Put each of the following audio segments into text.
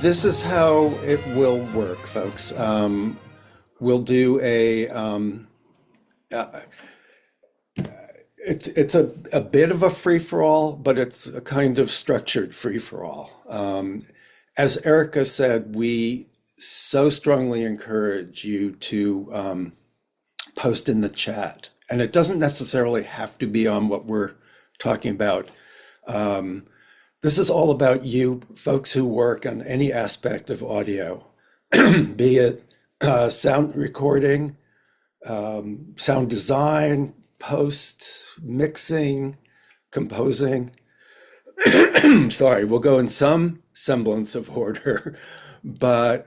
This is how it will work, folks. We'll do uh, it's a bit of a free for all, but it's a kind of structured free for all. As Erica said, we so strongly encourage you to post in the chat, and it doesn't necessarily have to be on what we're talking about. Um, this is all about you folks who work on any aspect of audio, be it sound recording, sound design, post, mixing, composing. Sorry, we'll go in some semblance of order. But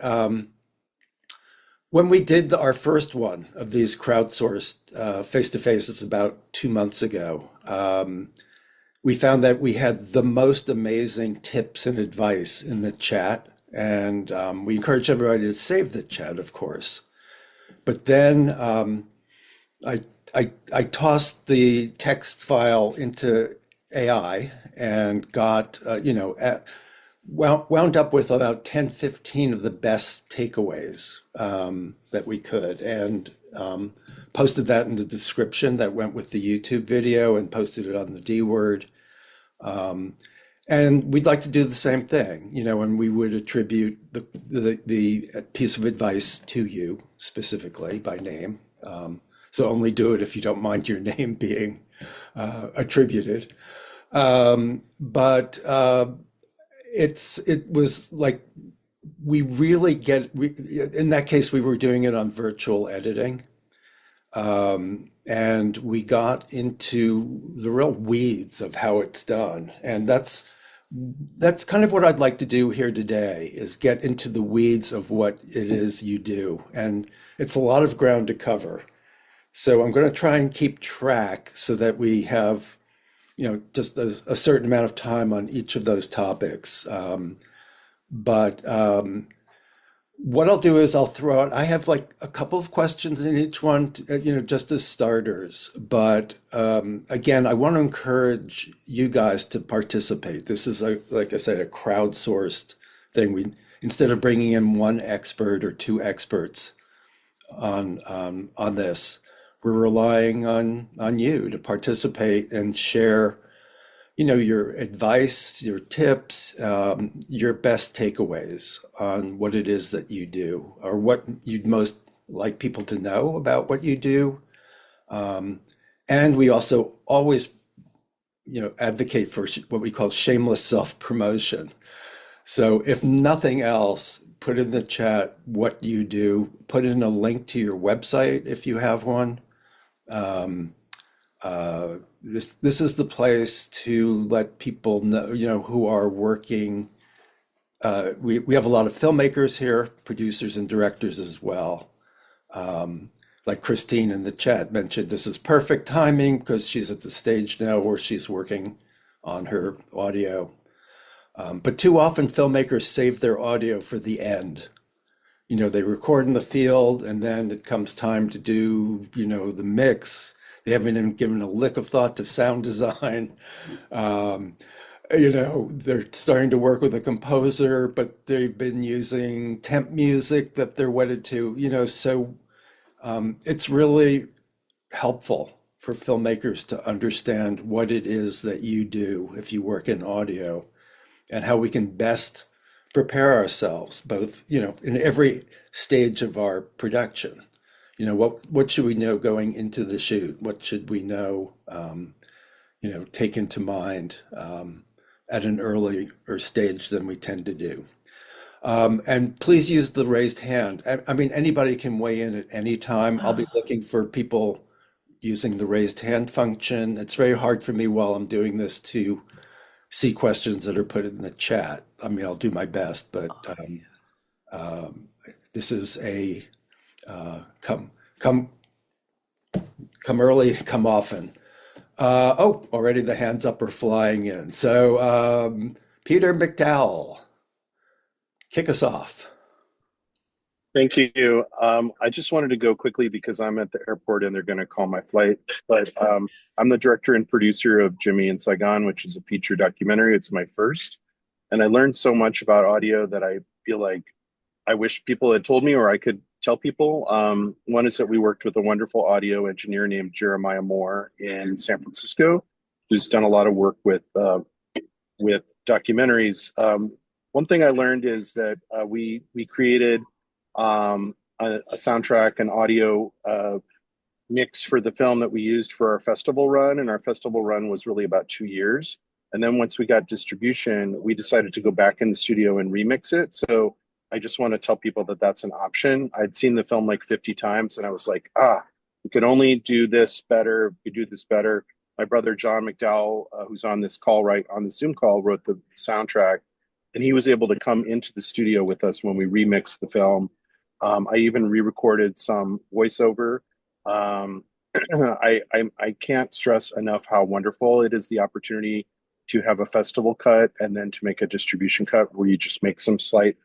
when we did our first one of these crowdsourced face-to-faces about 2 months ago, we found that we had the most amazing tips and advice in the chat. And we encourage everybody to save the chat, of course. But then I tossed the text file into AI and got, wound up with about 10, 15 of the best takeaways that we could, and posted that in the description that went with the YouTube video and posted it on the D word. And we'd like to do the same thing, and we would attribute the piece of advice to you specifically by name. So only do it if you don't mind your name being attributed. But it was like in that case, we were doing it on virtual editing. And we got into the real weeds of how it's done. And that's kind of what I'd like to do here today, is get into the weeds of what it is you do. And it's a lot of ground to cover. So I'm going to try and keep track so that we have, just a certain amount of time on each of those topics. But what I'll do is I'll throw out, I have like a couple of questions in each one, just as starters. But again, I want to encourage you guys to participate. This is, like I said, a crowdsourced thing. Instead of bringing in one expert or two experts on this, we're relying on you to participate and share, your advice, your tips, your best takeaways on what it is that you do, or what you'd most like people to know about what you do. And we also always, advocate for what we call shameless self-promotion. So if nothing else, put in the chat what you do, put in a link to your website if you have one. This is the place to let people know, who are working. We have a lot of filmmakers here, producers and directors as well. Like Christine in the chat mentioned, this is perfect timing because she's at the stage now where she's working on her audio. But too often filmmakers save their audio for the end. They record in the field and then it comes time to do, the mix. They haven't even given a lick of thought to sound design. They're starting to work with a composer, but they've been using temp music that they're wedded to, so it's really helpful for filmmakers to understand what it is that you do if you work in audio, and how we can best prepare ourselves, both, in every stage of our production. What should we know going into the shoot? What should we know, take into mind at an earlier stage than we tend to do? And please use the raised hand. I mean, anybody can weigh in at any time. I'll be looking for people using the raised hand function. It's very hard for me while I'm doing this to see questions that are put in the chat. I mean, I'll do my best, but this is a come early, come often. Already the hands up are flying in. So Peter McDowell, kick us off. Thank you. I just wanted to go quickly because I'm at the airport and they're going to call my flight. But I'm the director and producer of Jimmy in Saigon, which is a feature documentary. It's my first. And I learned so much about audio that I feel like I wish people had told me or I could tell people. One is that we worked with a wonderful audio engineer named Jeremiah Moore in San Francisco, who's done a lot of work with documentaries. One thing I learned is that we created a soundtrack, an audio mix for the film that we used for our festival run, and our festival run was really about 2 years. And then once we got distribution, we decided to go back in the studio and remix it. So I just want to tell people that that's an option. I'd seen the film like 50 times, and I was like, we could only do this better. We could do this better. My brother John McDowell, who's on this call right on the Zoom call, wrote the soundtrack, and he was able to come into the studio with us when we remixed the film. I even re-recorded some voiceover. um, I can't stress enough how wonderful it is, the opportunity to have a festival cut and then to make a distribution cut where you just make some slight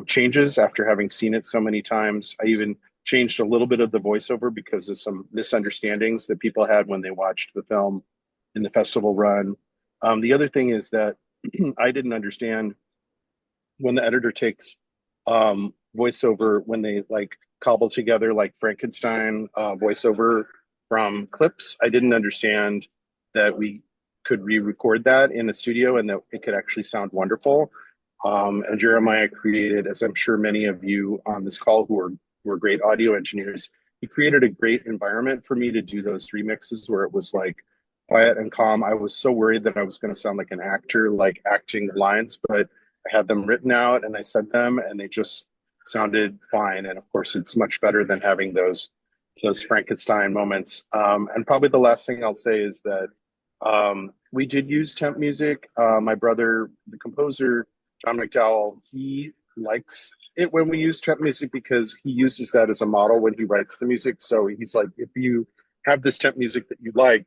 changes after having seen it so many times. I even changed a little bit of the voiceover because of some misunderstandings that people had when they watched the film in the festival run. The other thing is that I didn't understand when the editor takes voiceover, when they like cobble together like Frankenstein voiceover from clips. I didn't understand that we could re-record that in the studio and that it could actually sound wonderful. And Jeremiah created, as I'm sure many of you on this call who are great audio engineers, he created a great environment for me to do those remixes where it was like quiet and calm. I was so worried that I was going to sound like an actor, like acting lines, but I had them written out and I said them and they just sounded fine. And of course, it's much better than having those Frankenstein moments. And probably the last thing I'll say is that we did use temp music. My brother, the composer, John McDowell, he likes it when we use temp music because he uses that as a model when he writes the music. So he's like, if you have this temp music that you like,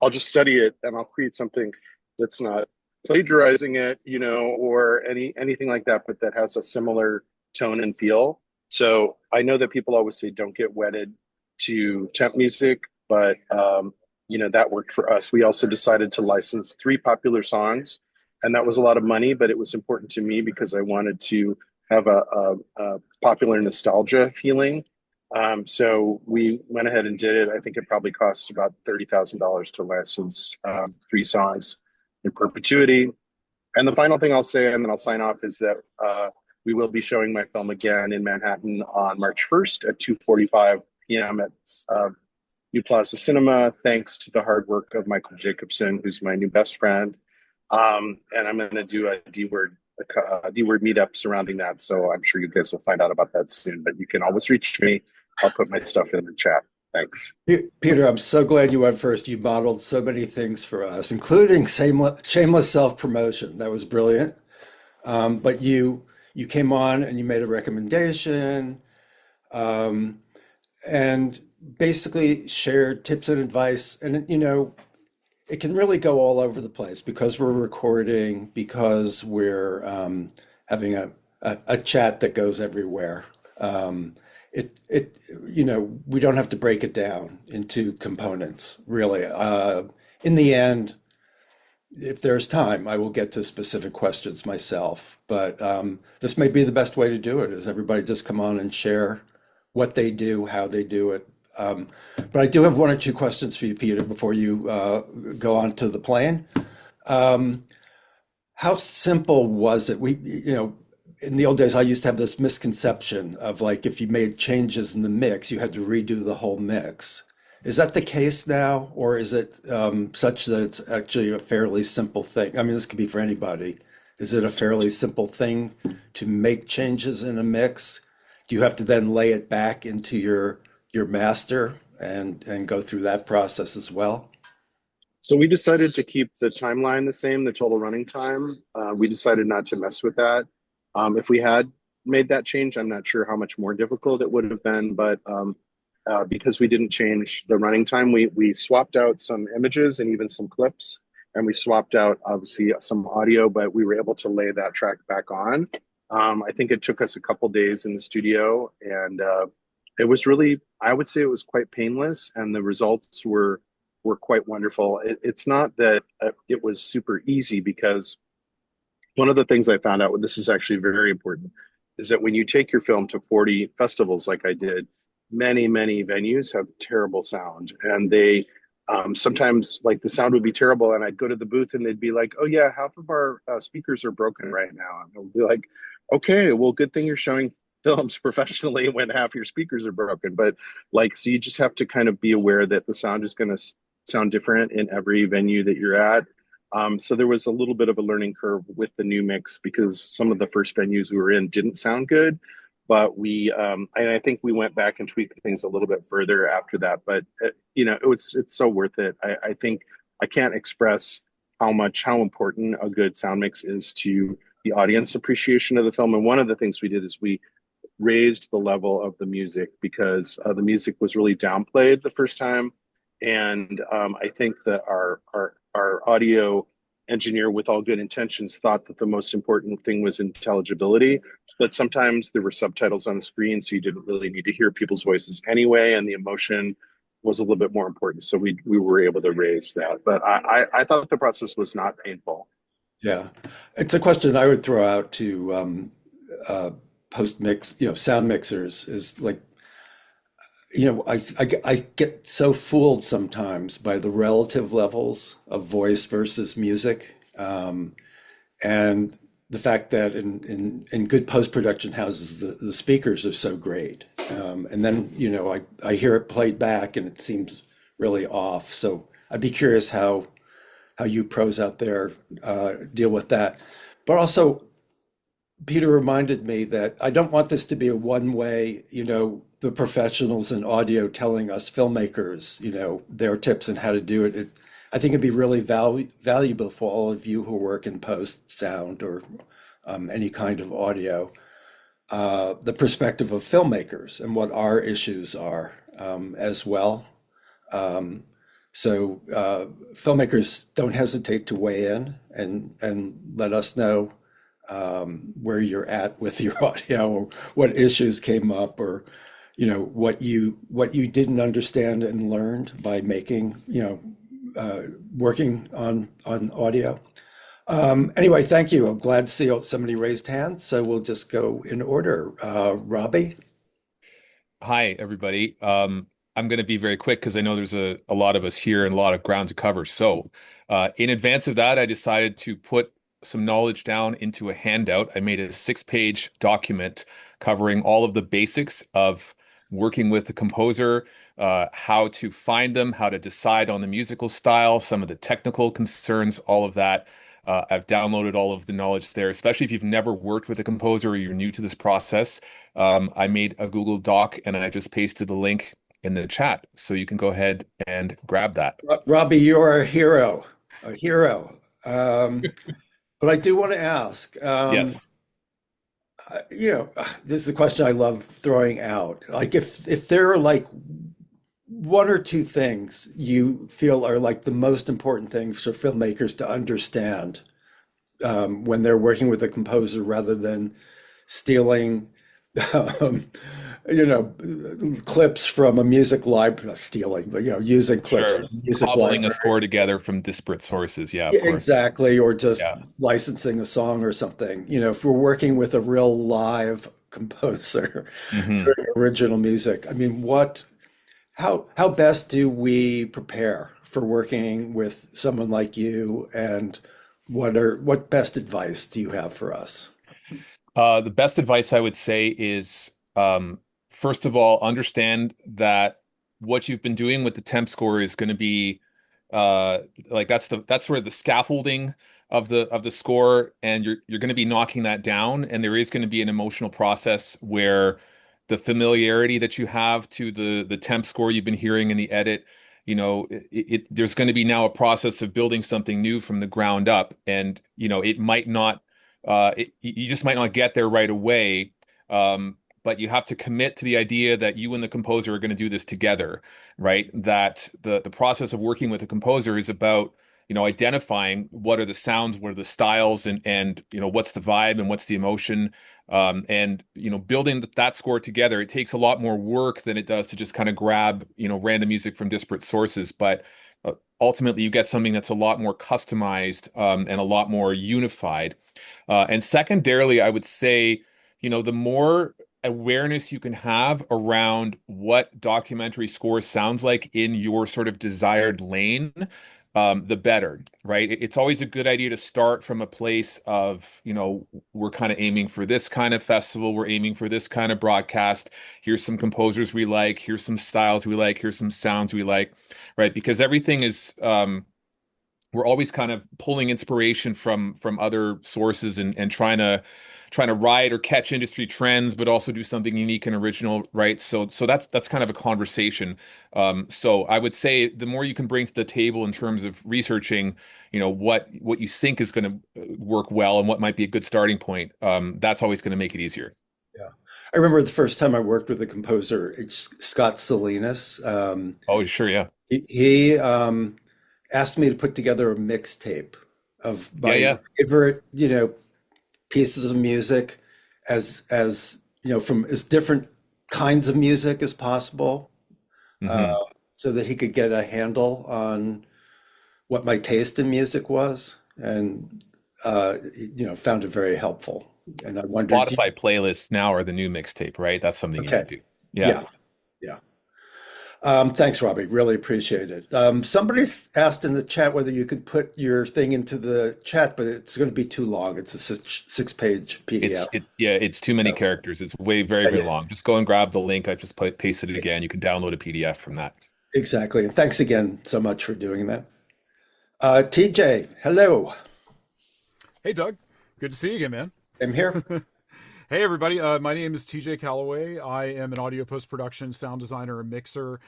I'll just study it and I'll create something that's not plagiarizing it, or anything like that, but that has a similar tone and feel. So I know that people always say don't get wedded to temp music, but that worked for us. We also decided to license 3 popular songs, and that was a lot of money, but it was important to me because I wanted to have a popular nostalgia feeling. So we went ahead and did it. I think it probably cost about $30,000 to license 3 songs in perpetuity. And the final thing I'll say, and then I'll sign off, is that we will be showing my film again in Manhattan on March 1st at 2:45 p.m. at New Plaza Cinema, thanks to the hard work of Michael Jacobson, who's my new best friend. And I'm going to do a D-word meetup surrounding that. So I'm sure you guys will find out about that soon, but you can always reach me. I'll put my stuff in the chat. Thanks. Peter, I'm so glad you went first. You modeled so many things for us, including shameless self-promotion. That was brilliant. But you came on and you made a recommendation, and basically shared tips and advice. And it can really go all over the place because we're recording, because we're having a chat that goes everywhere. We don't have to break it down into components, really. In the end, if there's time, I will get to specific questions myself. But this may be the best way to do it, is everybody just come on and share what they do, how they do it. But I do have 1 or 2 questions for you, Peter, before you go on to the plane. How simple was it? In the old days, I used to have this misconception of like if you made changes in the mix, you had to redo the whole mix. Is that the case now, or is it such that it's actually a fairly simple thing? I mean, this could be for anybody. Is it a fairly simple thing to make changes in a mix? Do you have to then lay it back into your master and go through that process as well? So we decided to keep the timeline the same, the total running time. We decided not to mess with that. If we had made that change, I'm not sure how much more difficult it would have been, but because we didn't change the running time, we swapped out some images and even some clips, and we swapped out obviously some audio, but we were able to lay that track back on. I think it took us a couple days in the studio, and it was really, I would say it was quite painless, and the results were quite wonderful. It's not that it was super easy because One of the things I found out, this is actually very important, is that when you take your film to 40 festivals like I did, many venues have terrible sound. And they sometimes, like, the sound would be terrible. And I'd go to the booth and they'd be like, oh, yeah, half of our speakers are broken right now. And I'll be like, okay, well, good thing you're showing films professionally when half your speakers are broken. But like, so you just have to kind of be aware that the sound is going to sound different in every venue that you're at. So there was a little bit of a learning curve with the new mix because some of the first venues we were in didn't sound good, but and I think we went back and tweaked things a little bit further after that. But it's so worth it. I think I can't express how important a good sound mix is to the audience appreciation of the film. And one of the things we did is we raised the level of the music because the music was really downplayed the first time, and I think that our audio engineer, with all good intentions, thought that the most important thing was intelligibility. But sometimes there were subtitles on the screen, so you didn't really need to hear people's voices anyway, and the emotion was a little bit more important. So we were able to raise that. But I thought the process was not painful. Yeah, it's a question I would throw out to post mix, sound mixers is like, I get so fooled sometimes by the relative levels of voice versus music, and the fact that in good post-production houses, the speakers are so great. And then, I hear it played back and it seems really off. So I'd be curious how you pros out there deal with that. But also, Peter reminded me that I don't want this to be a one-way, the professionals in audio telling us filmmakers, their tips on how to do it. I think it'd be really valuable for all of you who work in post sound or any kind of audio, the perspective of filmmakers and what our issues are as well. Um, so filmmakers, don't hesitate to weigh in and let us know where you're at with your audio, or what issues came up, or what you didn't understand and learned by making, working on audio. Anyway, thank you. I'm glad to see somebody raised hands, so we'll just go in order. Robbie? Hi, everybody. I'm going to be very quick because I know there's a lot of us here and a lot of ground to cover. So, in advance of that, I decided to put some knowledge down into a handout. I made a 6-page document covering all of the basics of working with the composer, how to find them, how to decide on the musical style, some of the technical concerns, all of that. I've downloaded all of the knowledge there, especially if you've never worked with a composer or you're new to this process. I made a Google Doc and I just pasted the link in the chat. So you can go ahead and grab that. Robbie, you're a hero. But I do want to ask, Yes, this is a question I love throwing out. Like, if there are like one or two things you feel are like the most important things for filmmakers to understand when they're working with a composer, rather than stealing, um, you know, clips from a music library, not stealing, but using clips from sure. a music Cobbling a library. score together from disparate sources. Yeah, of Yeah, course. exactly, or just Yeah. licensing a song or something. If we're working with a real live composer Hmm. doing original music, I mean, how best do we prepare for working with someone like you, and what best advice do you have for us? The best advice I would say is, first of all, understand that what you've been doing with the temp score is going to be uh, like that's sort of the scaffolding of the score, and you're going to be knocking that down, and there is going to be an emotional process where the familiarity that you have to the temp score you've been hearing in the edit, there's going to be now a process of building something new from the ground up, and it might not you just might not get there right away. But you have to commit to the idea that you and the composer are going to do this together, right? That the process of working with a composer is about, identifying what are the sounds, what are the styles, and what's the vibe and what's the emotion. And building that score together, it takes a lot more work than it does to just kind of grab, random music from disparate sources. But ultimately you get something that's a lot more customized, and a lot more unified. And secondarily, I would say, the more awareness you can have around what documentary score sounds like in your sort of desired lane, the better, right? It's always a good idea to start from a place of, we're kind of aiming for this kind of festival, we're aiming for this kind of broadcast. Here's some composers we like, here's some styles we like, here's some sounds we like, right? Because everything is, we're always kind of pulling inspiration from other sources, and trying to ride or catch industry trends, but also do something unique and original, right? So that's kind of a conversation. So I would say the more you can bring to the table in terms of researching, what you think is going to work well and what might be a good starting point, that's always going to make it easier. Yeah. I remember the first time I worked with a composer, it's Scott Salinas. Oh, sure, yeah, He asked me to put together a mixtape of yeah, my yeah. favorite, pieces of music as from as different kinds of music as possible, uh, Hmm. so that he could get a handle on what my taste in music was, and found it very helpful. And I wondered, Spotify playlists now are the new mixtape, right? That's something you okay, should do. Yeah. yeah, yeah. Thanks, Robbie. Really appreciate it. Somebody's asked in the chat whether you could put your thing into the chat, but it's going to be too long. It's a six-page It's PDF. it yeah, it's too many So, characters. It's way very, very yeah, long. Just go and grab the link. I've just pasted it again. You can download a PDF from that. exactly. And thanks again so much for doing that. TJ, hello. Hey, Doug. Good to see you again, man. I'm here. Hey, everybody. My name is TJ Calloway. I am an audio post production sound designer and mixer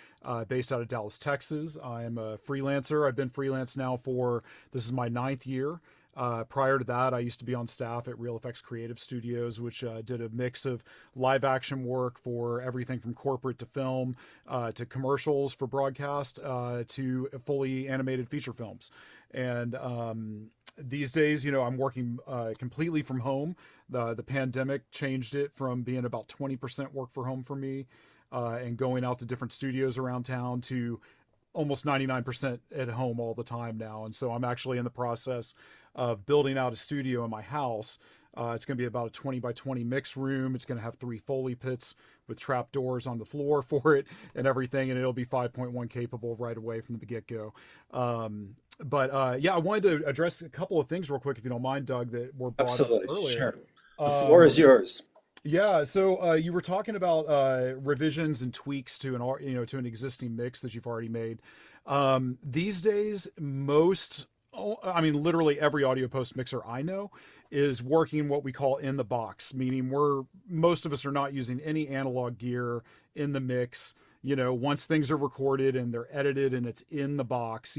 based out of Dallas, Texas. I am a freelancer. I've been freelance now for this is my ninth year. Prior to that, I used to be on staff at Real Effects Creative Studios, which did a mix of live action work for everything from corporate to film to commercials for broadcast to fully animated feature films. And these days, I'm working completely from home. The pandemic changed it from being about 20% work for home for me and going out to different studios around town to almost 99% at home all the time now. And so I'm actually in the process of building out a studio in my house. It's going to be about a 20 by 20 mix room. It's going to have 3 Foley pits with trap doors on the floor for it and everything. And it'll be 5.1 capable right away from the get-go. Yeah, I wanted to address a couple of things real quick, if you don't mind, Doug, that were brought up Absolutely. earlier. Sure. The floor Um, is yours. yeah, so you were talking about revisions and tweaks to to an existing mix that you've already made. These days, I mean, literally every audio post mixer I know is working what we call in the box, meaning most of us are not using any analog gear in the mix. Once things are recorded and they're edited and it's in the box,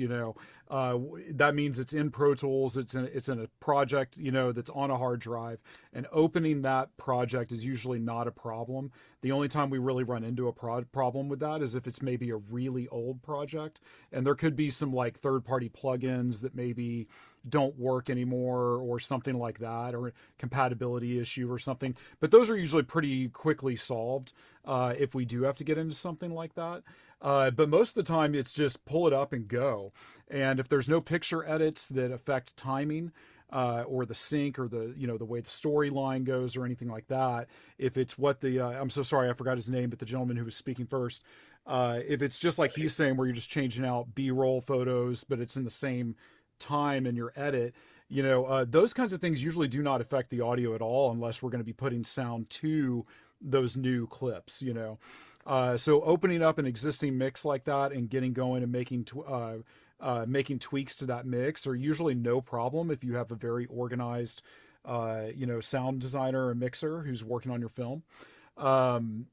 that means it's in Pro Tools, it's in a project, that's on a hard drive, and opening that project is usually not a problem. The only time we really run into a problem with that is if it's maybe a really old project, and there could be some like third-party plugins that maybe don't work anymore or something like that, or a compatibility issue or something. But those are usually pretty quickly solved if we do have to get into something like that. But most of the time, it's just pull it up and go. And if there's no picture edits that affect timing or the sync or the way the storyline goes or anything like that, if it's what I'm so sorry I forgot his name, but the gentleman who was speaking first, if it's just like he's saying where you're just changing out B-roll photos, but it's in the same time in your edit, those kinds of things usually do not affect the audio at all unless we're going to be putting sound to those new clips. So opening up an existing mix like that and getting going and making tweaks to that mix are usually no problem if you have a very organized, sound designer or mixer who's working on your film. The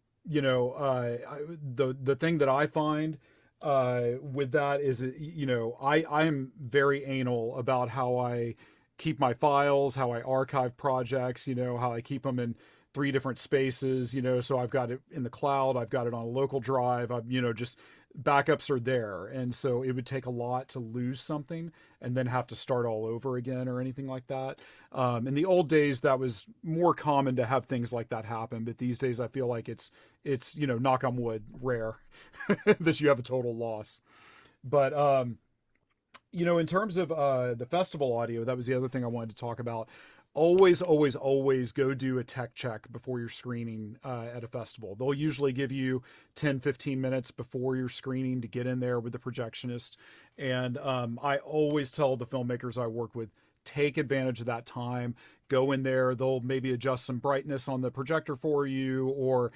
thing that I find with that is, I'm very anal about how I keep my files, how I archive projects, how I keep them in 3 different spaces, so I've got it in the cloud, I've got it on a local drive, just backups are there. And so it would take a lot to lose something and then have to start all over again or anything like that. In the old days, that was more common to have things like that happen. But these days, I feel like it's knock on wood, rare that you have a total loss. But In terms of the festival audio, that was the other thing I wanted to talk about. Always, always, always go do a tech check before you're screening at a festival. They'll usually give you 10, 15 minutes before your screening to get in there with the projectionist. And I always tell the filmmakers I work with, take advantage of that time. Go in there. They'll maybe adjust some brightness on the projector for you, or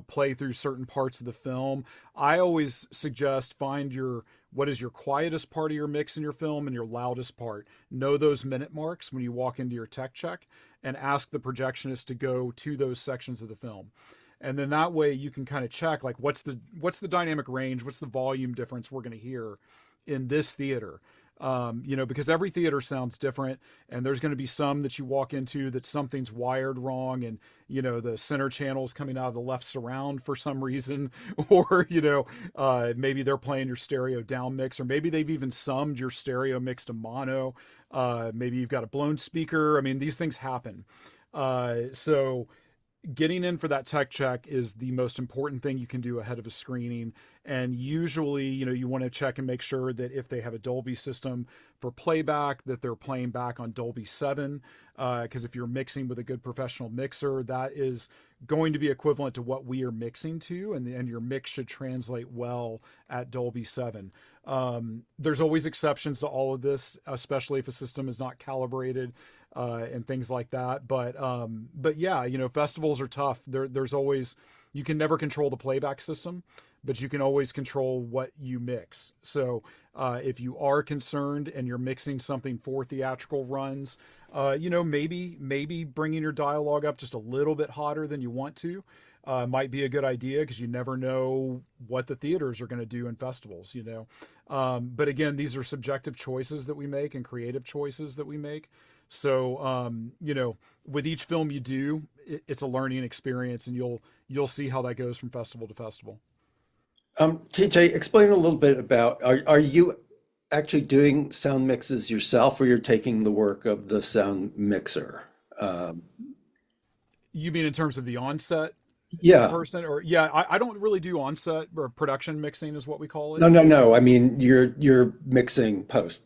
play through certain parts of the film. I always suggest find what is your quietest part of your mix in your film and your loudest part. Know those minute marks when you walk into your tech check, and ask the projectionist to go to those sections of the film. And then that way you can kind of check, like, what's the dynamic range, what's the volume difference we're going to hear in this theater. Because every theater sounds different, and there's going to be some that you walk into that something's wired wrong, and the center channel's coming out of the left surround for some reason, or maybe they're playing your stereo down mix, or maybe they've even summed your stereo mix to mono. Maybe you've got a blown speaker. I mean, these things happen. So getting in for that tech check is the most important thing you can do ahead of a screening. And usually, you want to check and make sure that if they have a Dolby system for playback, that they're playing back on Dolby 7. Because if you're mixing with a good professional mixer, that is going to be equivalent to what we are mixing to, and your mix should translate well at Dolby 7. There's always exceptions to all of this, especially if a system is not calibrated and things like that. But yeah, festivals are tough. There's always, you can never control the playback system, but you can always control what you mix. So if you are concerned and you're mixing something for theatrical runs, maybe bringing your dialogue up just a little bit hotter than you want to might be a good idea, because you never know what the theaters are going to do in festivals, But again, these are subjective choices that we make and creative choices that we make. So, with each film you do, it's a learning experience, and you'll see how that goes from festival to festival. TJ, explain a little bit about, are you actually doing sound mixes yourself, or you're taking the work of the sound mixer? You mean in terms of the onset Yeah. person? Or yeah, I don't really do onset, or production mixing is what we call it. No. I mean, you're mixing post.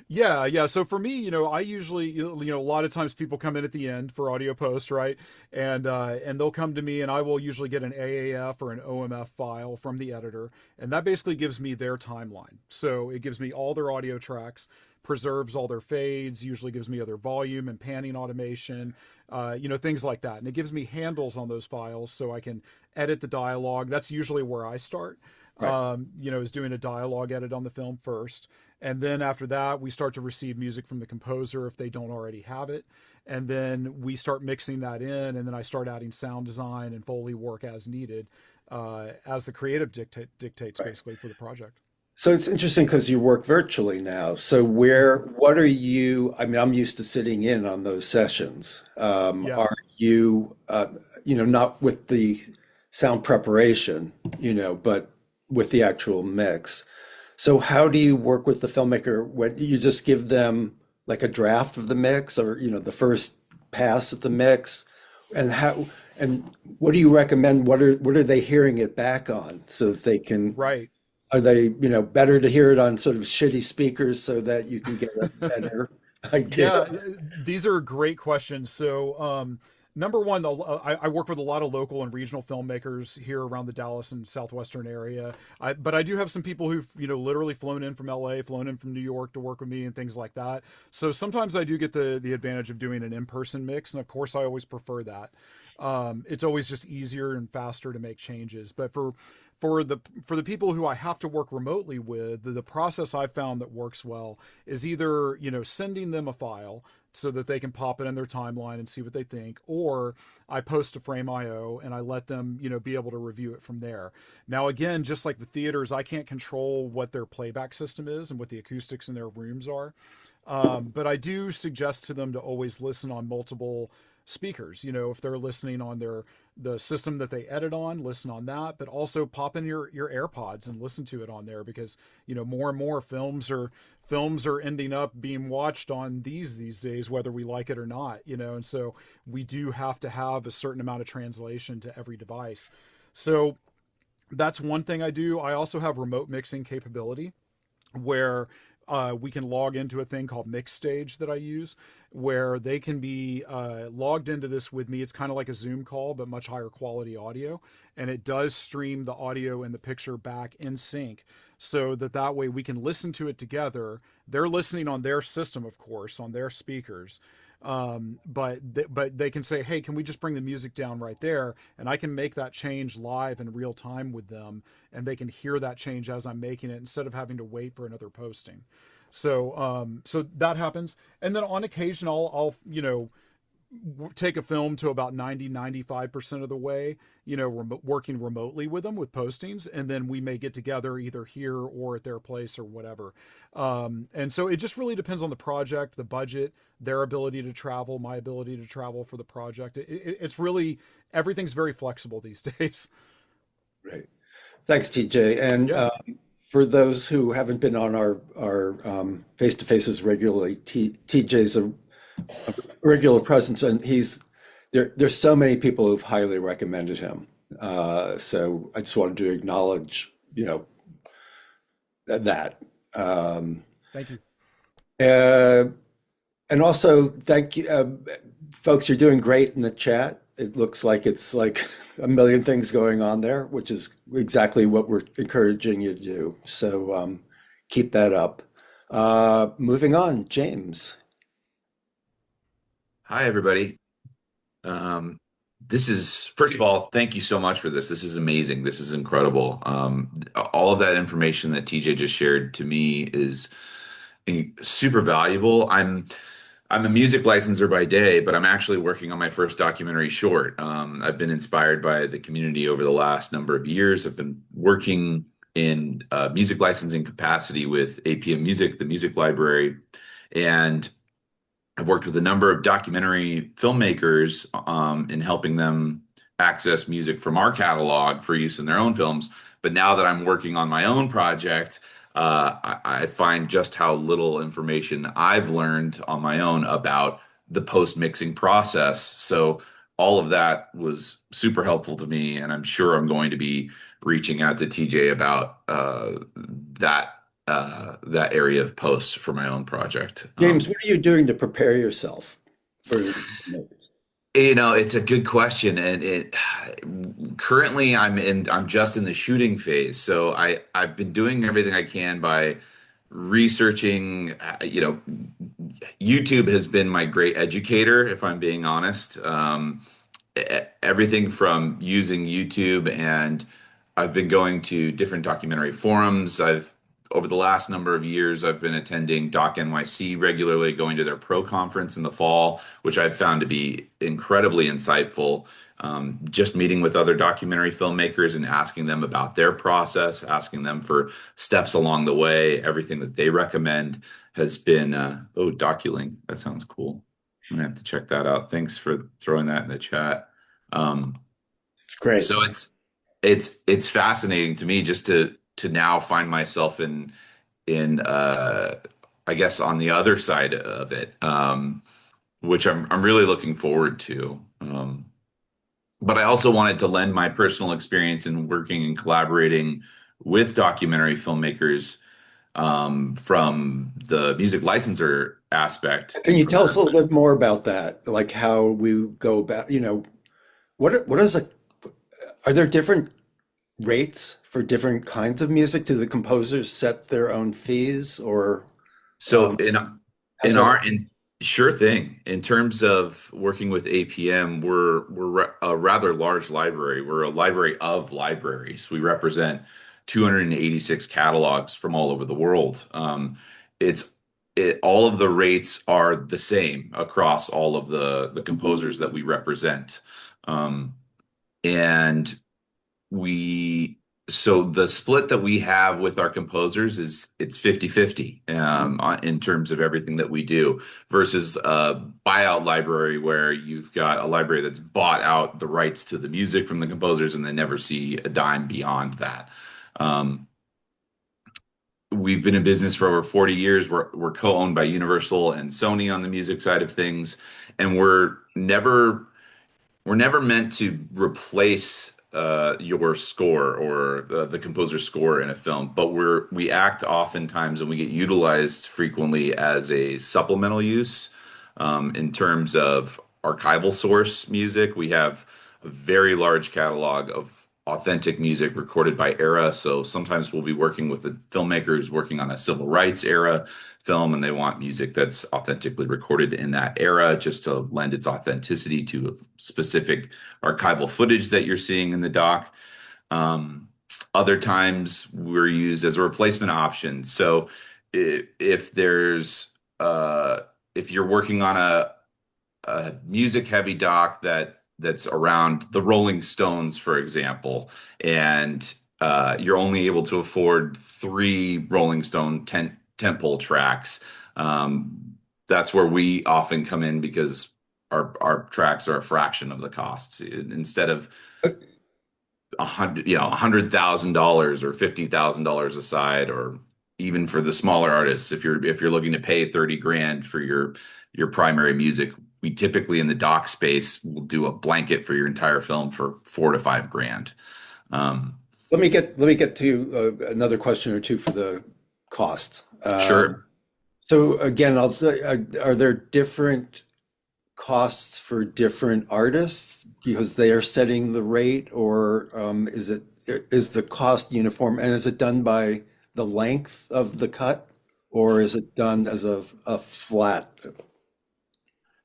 Yeah. So for me, I usually, a lot of times people come in at the end for audio post, right? And they'll come to me, and I will usually get an AAF or an OMF file from the editor, and that basically gives me their timeline. So it gives me all their audio tracks, preserves all their fades, usually gives me other volume and panning automation, things like that. And it gives me handles on those files so I can edit the dialogue. That's usually where I start. Right. Is doing a dialogue edit on the film first. And then after that, we start to receive music from the composer if they don't already have it. And then we start mixing that in, and then I start adding sound design and Foley work as needed, as the creative dictates Right. basically for the project. So it's interesting because you work virtually now. So what are you, I mean, I'm used to sitting in on those sessions. Yeah. Are you, not with the sound preparation, but with the actual mix. So how do you work with the filmmaker when you just give them like a draft of the mix, or, the first pass at the mix? And what do you recommend? What are they hearing it back on so that they can, Right. are they, better to hear it on sort of shitty speakers so that you can get a better idea? Yeah, these are great questions. So, number one, I work with a lot of local and regional filmmakers here around the Dallas and southwestern area. But I do have some people who've, literally flown in from LA, flown in from New York to work with me and things like that. So sometimes I do get the advantage of doing an in-person mix, and of course I always prefer that. It's always just easier and faster to make changes. But for the people who I have to work remotely with, the process I've found that works well is either, sending them a file so that they can pop it in their timeline and see what they think, or I post to Frame.io and I let them, be able to review it from there. Now, again, just like the theaters, I can't control what their playback system is and what the acoustics in their rooms are. But I do suggest to them to always listen on multiple speakers. If they're listening on the system that they edit on, listen on that, but also pop in your AirPods and listen to it on there, because more and more films are ending up being watched on these days, whether we like it or not. And so we do have to have a certain amount of translation to every device. So that's one thing I do. I also have remote mixing capability, where we can log into a thing called Mix Stage that I use, where they can be logged into this with me. It's kind of like a Zoom call, but much higher quality audio, and it does stream the audio and the picture back in sync, so that way we can listen to it together. They're listening on their system, of course, on their speakers. But they can say, hey, can we just bring the music down right there? And I can make that change live in real time with them, and they can hear that change as I'm making it instead of having to wait for another posting. So that happens. And then on occasion, I'll take a film to about 95% of the way, working remotely with them with postings. And then we may get together either here or at their place or whatever. And so it just really depends on the project, the budget, their ability to travel, my ability to travel for the project. It's really, everything's very flexible these days. Right. Thanks, TJ. And Yeah. for those who haven't been on our face-to-faces regularly, TJ's a regular presence, and there's so many people who've highly recommended him. So I just wanted to acknowledge, that. Thank you. And also thank you, folks. You're doing great in the chat. It looks like it's like a million things going on there, which is exactly what we're encouraging you to do. So keep that up. Moving on, James. Hi, everybody. This is, first of all, thank you so much for this. This is amazing. This is incredible. All of that information that TJ just shared to me is super valuable. I'm a music licensor by day, but I'm actually working on my first documentary short. I've been inspired by the community over the last number of years. I've been working in music licensing capacity with APM Music, the music library, and I've worked with a number of documentary filmmakers in helping them access music from our catalog for use in their own films. But now that I'm working on my own project, I find just how little information I've learned on my own about the post-mixing process. So all of that was super helpful to me, and I'm sure I'm going to be reaching out to TJ about that area of posts for my own project. James, what are you doing to prepare yourself for notes? It's a good question, and currently I'm just in the shooting phase. So I've been doing everything I can by researching. YouTube has been my great educator, if I'm being honest. Everything from using YouTube, and I've been going to different documentary forums. Over the last number of years, I've been attending Doc NYC regularly, going to their pro conference in the fall, which I've found to be incredibly insightful. Just meeting with other documentary filmmakers and asking them about their process, asking them for steps along the way, everything that they recommend has been, Doculink, that sounds cool. I'm gonna have to check that out. Thanks for throwing that in the chat. It's great. So it's fascinating to me just to now find myself in I guess on the other side of it, which I'm really looking forward to. But I also wanted to lend my personal experience in working and collaborating with documentary filmmakers from the music licensor aspect. Can you tell us a little bit more about that? Like how we go about, are there different rates for different kinds of music? Do the composers set their own fees, or so how's sure thing. In terms of working with APM, we're a rather large library. We're a library of libraries. We represent 286 catalogs from all over the world. All of the rates are the same across all of the composers that we represent. And so the split that we have with our composers is it's 50-50 in terms of everything that we do, versus a buyout library where you've got a library that's bought out the rights to the music from the composers and they never see a dime beyond that. We've been in business for over 40 years. We're co-owned by Universal and Sony on the music side of things, and we're never meant to replace your score or the composer's score in a film, but we act oftentimes and we get utilized frequently as a supplemental use in terms of archival source music. We have a very large catalog of authentic music recorded by era. So sometimes we'll be working with a filmmaker who's working on a civil rights era film and they want music that's authentically recorded in that era just to lend its authenticity to a specific archival footage that you're seeing in the doc. Other times we're used as a replacement option. So if there's if you're working on a music heavy doc that's around the Rolling Stones, for example, and you're only able to afford 3 Rolling Stone tentpole tracks. That's where we often come in because our tracks are a fraction of the costs. Instead of $100,000 or $50,000 aside, or even for the smaller artists, if you're looking to pay 30 grand for your primary music, we typically in the doc space will do a blanket for your entire film for 4 to 5 grand. Let me get to another question or two for the costs. Sure. So again, I'll say, are there different costs for different artists because they are setting the rate, or is the cost uniform, and is it done by the length of the cut, or is it done as a flat?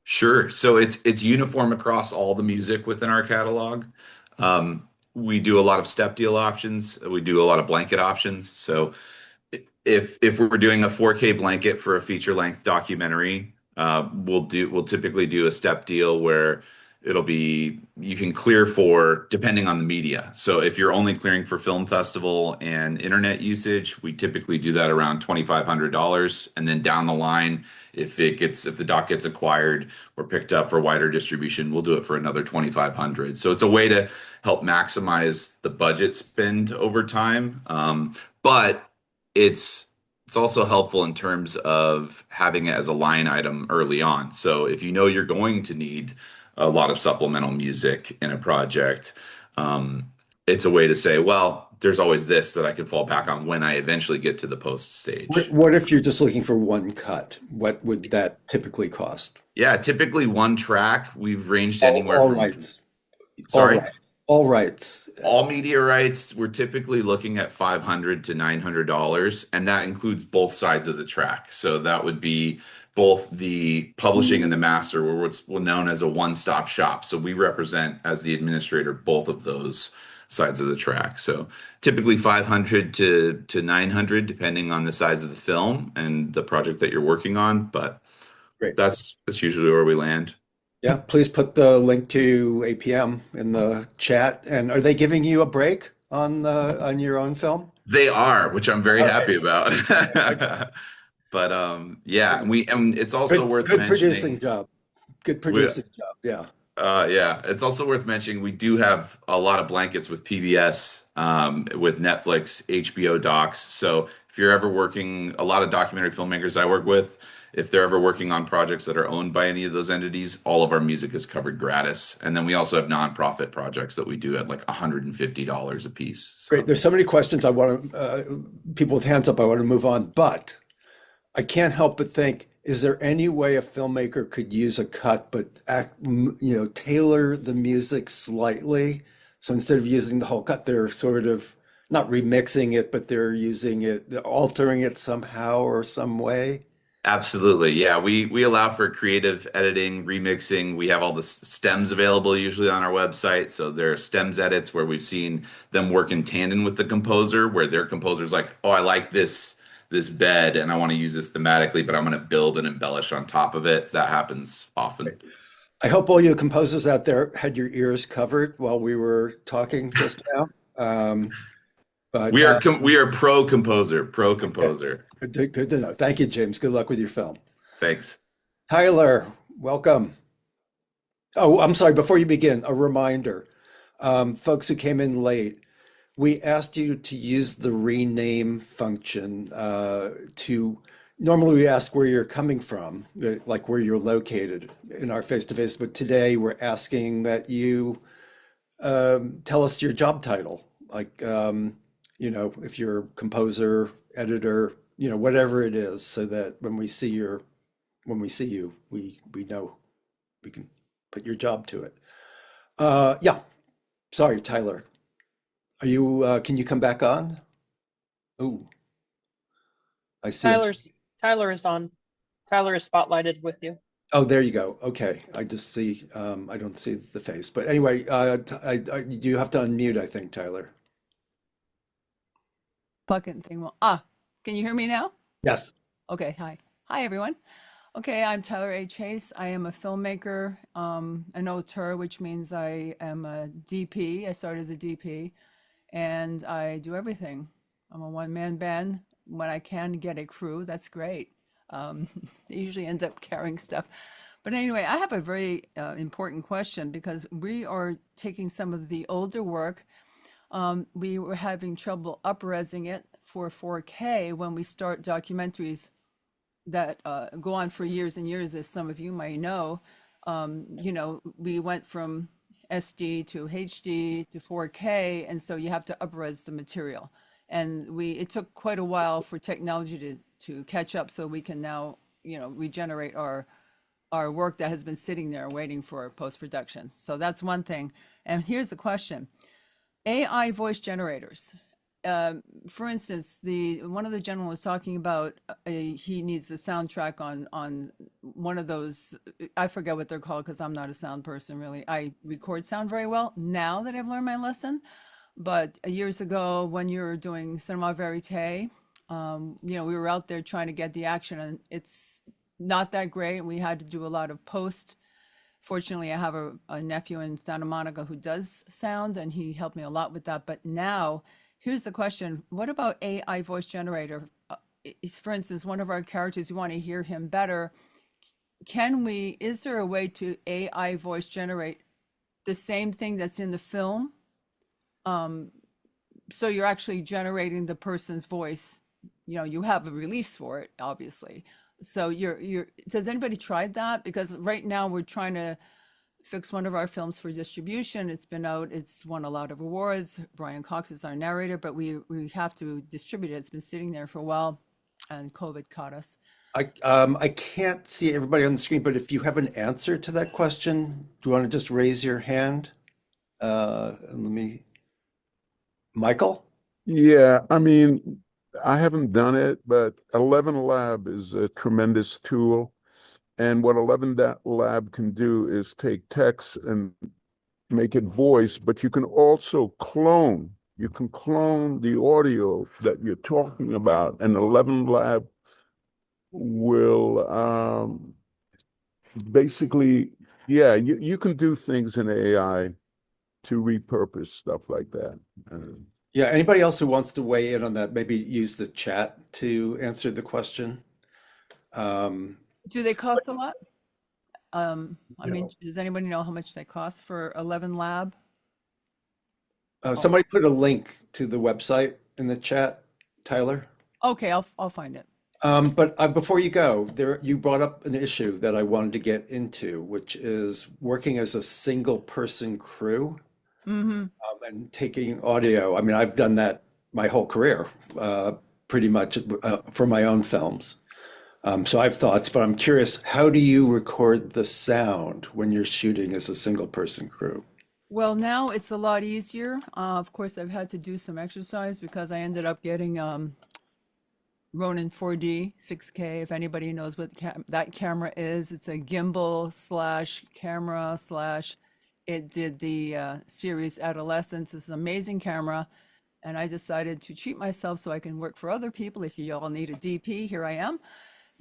Sure. So it's uniform across all the music within our catalog. We do a lot of step deal options. We do a lot of blanket options. So if we're doing a 4K blanket for a feature length documentary, we'll typically do a step deal where you can clear for depending on the media. So if you're only clearing for film festival and internet usage, we typically do that around $2,500. And then down the line, if the doc gets acquired or picked up for wider distribution, we'll do it for another $2,500. So it's a way to help maximize the budget spend over time. But it's also helpful in terms of having it as a line item early on. So if you know you're going to need a lot of supplemental music in a project, it's a way to say, well, there's always this that I can fall back on when I eventually get to the post stage. What if you're just looking for one cut? What would that typically cost? Yeah, typically one track, we've ranged anywhere All from rights. Sorry. All rights. All media rights, we're typically looking at $500 to $900, and that includes both sides of the track. So that would be both the publishing and the master, or what's known as a one-stop shop. So we represent, as the administrator, both of those sides of the track. So typically $500 to $900, depending on the size of the film and the project that you're working on. But Great. that's usually where we land. Yeah, please put the link to APM in the chat. And are they giving you a break on your own film? They are, which I'm very Okay. happy about. But yeah, and it's also worth Good mentioning. producing job. Good producing job. Yeah. Yeah, it's also worth mentioning we do have a lot of blankets with PBS, with Netflix, HBO docs. So if you're ever working, a lot of documentary filmmakers I work with, if they're ever working on projects that are owned by any of those entities, all of our music is covered gratis. And then we also have nonprofit projects that we do at like $150 a piece. So. Great. There's so many questions I want to, people with hands up, I want to move on, but I can't help but think, is there any way a filmmaker could use a cut, but tailor the music slightly? So instead of using the whole cut, they're sort of not remixing it, but they're using it, they're altering it somehow or some way. Absolutely. Yeah, we allow for creative editing, remixing. We have all the stems available usually on our website. So there are stems edits where we've seen them work in tandem with the composer, where their composer's like, oh, I like this bed and I want to use this thematically, but I'm going to build and embellish on top of it. That happens often. I hope all you composers out there had your ears covered while we were talking just now. But we are pro composer. Good to know. Thank you, James. Good luck with your film. Thanks. Tyler, welcome. Oh, I'm sorry. Before you begin, a reminder. Folks who came in late, we asked you to use the rename function normally we ask where you're coming from, like where you're located in our face-to-face, but today we're asking that you tell us your job title. Like, if you're a composer, editor, whatever it is, so that when we see you, we know we can put your job to it. Yeah. Sorry, Tyler. Can you come back on? Oh, I see him. Tyler is on. Tyler is spotlighted with you. Oh, there you go. Okay. I just see, I don't see the face. But anyway, you have to unmute, I think, Tyler. Fucking thing. Well, can you hear me now? Yes. Okay. Hi, everyone. Okay, I'm Tyler A. Chase. I am a filmmaker, an auteur, which means I am a DP. I started as a DP, and I do everything. I'm a one-man band. When I can get a crew, that's great. They usually end up carrying stuff. But anyway, I have a very important question because we are taking some of the older work. We were having trouble up-resing it for 4K when we start documentaries that go on for years and years, as some of you might know. We went from SD to HD to 4K, and so you have to up-res the material. And it took quite a while for technology to catch up, so we can now, regenerate our work that has been sitting there waiting for post-production. So that's one thing. And here's the question. AI voice generators. For instance, one of the gentlemen was talking about he needs a soundtrack on one of those. I forget what they're called because I'm not a sound person really. I record sound very well now that I've learned my lesson, but years ago when you were doing cinema verite, we were out there trying to get the action, and it's not that great. We had to do a lot of post. Fortunately, I have a nephew in Santa Monica who does sound, and he helped me a lot with that. But now, here's the question. What about AI voice generator? For instance, one of our characters, you want to hear him better. Is there a way to AI voice generate the same thing that's in the film? So you're actually generating the person's voice. You have a release for it, obviously. So has anybody tried that? Because right now we're trying to fix one of our films for distribution. It's been out, it's won a lot of awards. Brian Cox is our narrator, but we have to distribute it. It's been sitting there for a while and COVID caught us. I can't see everybody on the screen, but if you have an answer to that question, do you want to just raise your hand? Michael? Yeah, I mean, I haven't done it, but 11 Lab is a tremendous tool. And what 11 Lab can do is take text and make it voice, but you can also clone. You can clone the audio that you're talking about, and 11 Lab will basically, yeah, you can do things in AI to repurpose stuff like that. Yeah, anybody else who wants to weigh in on that, maybe use the chat to answer the question. Do they cost a lot? Does anybody know how much they cost for 11 Lab? Somebody put a link to the website in the chat, Tyler. Okay, I'll find it. But before you go, you brought up an issue that I wanted to get into, which is working as a single person crew. And taking audio. I mean, I've done that my whole career, pretty much for my own films. So I have thoughts, but I'm curious, how do you record the sound when you're shooting as a single person crew? Well, now it's a lot easier. Of course, I've had to do some exercise because I ended up getting Ronin 4D 6K. If anybody knows what that camera is, it's a gimbal / camera / it did the series Adolescence. It's an amazing camera. And I decided to treat myself so I can work for other people. If you all need a DP, here I am.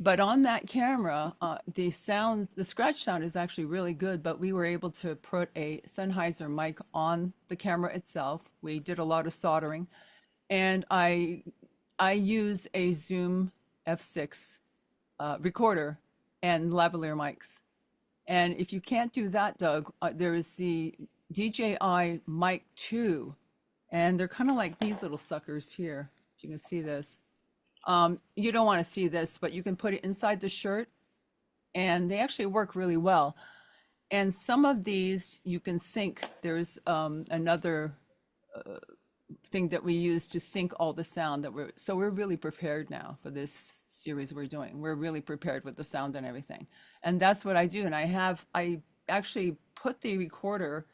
But on that camera, the scratch sound is actually really good, but we were able to put a Sennheiser mic on the camera itself. We did a lot of soldering. And I use a Zoom F6 recorder and lavalier mics. And if you can't do that, Doug, there is the DJI Mic 2, and they're kind of like these little suckers here. If you can see this. You don't want to see this, but you can put it inside the shirt, and they actually work really well. And some of these you can sync. There's another thing that we use to sync all the sound that we're really prepared now for this series we're doing. We're really prepared with the sound and everything. And that's what I do. And I actually put the recorder,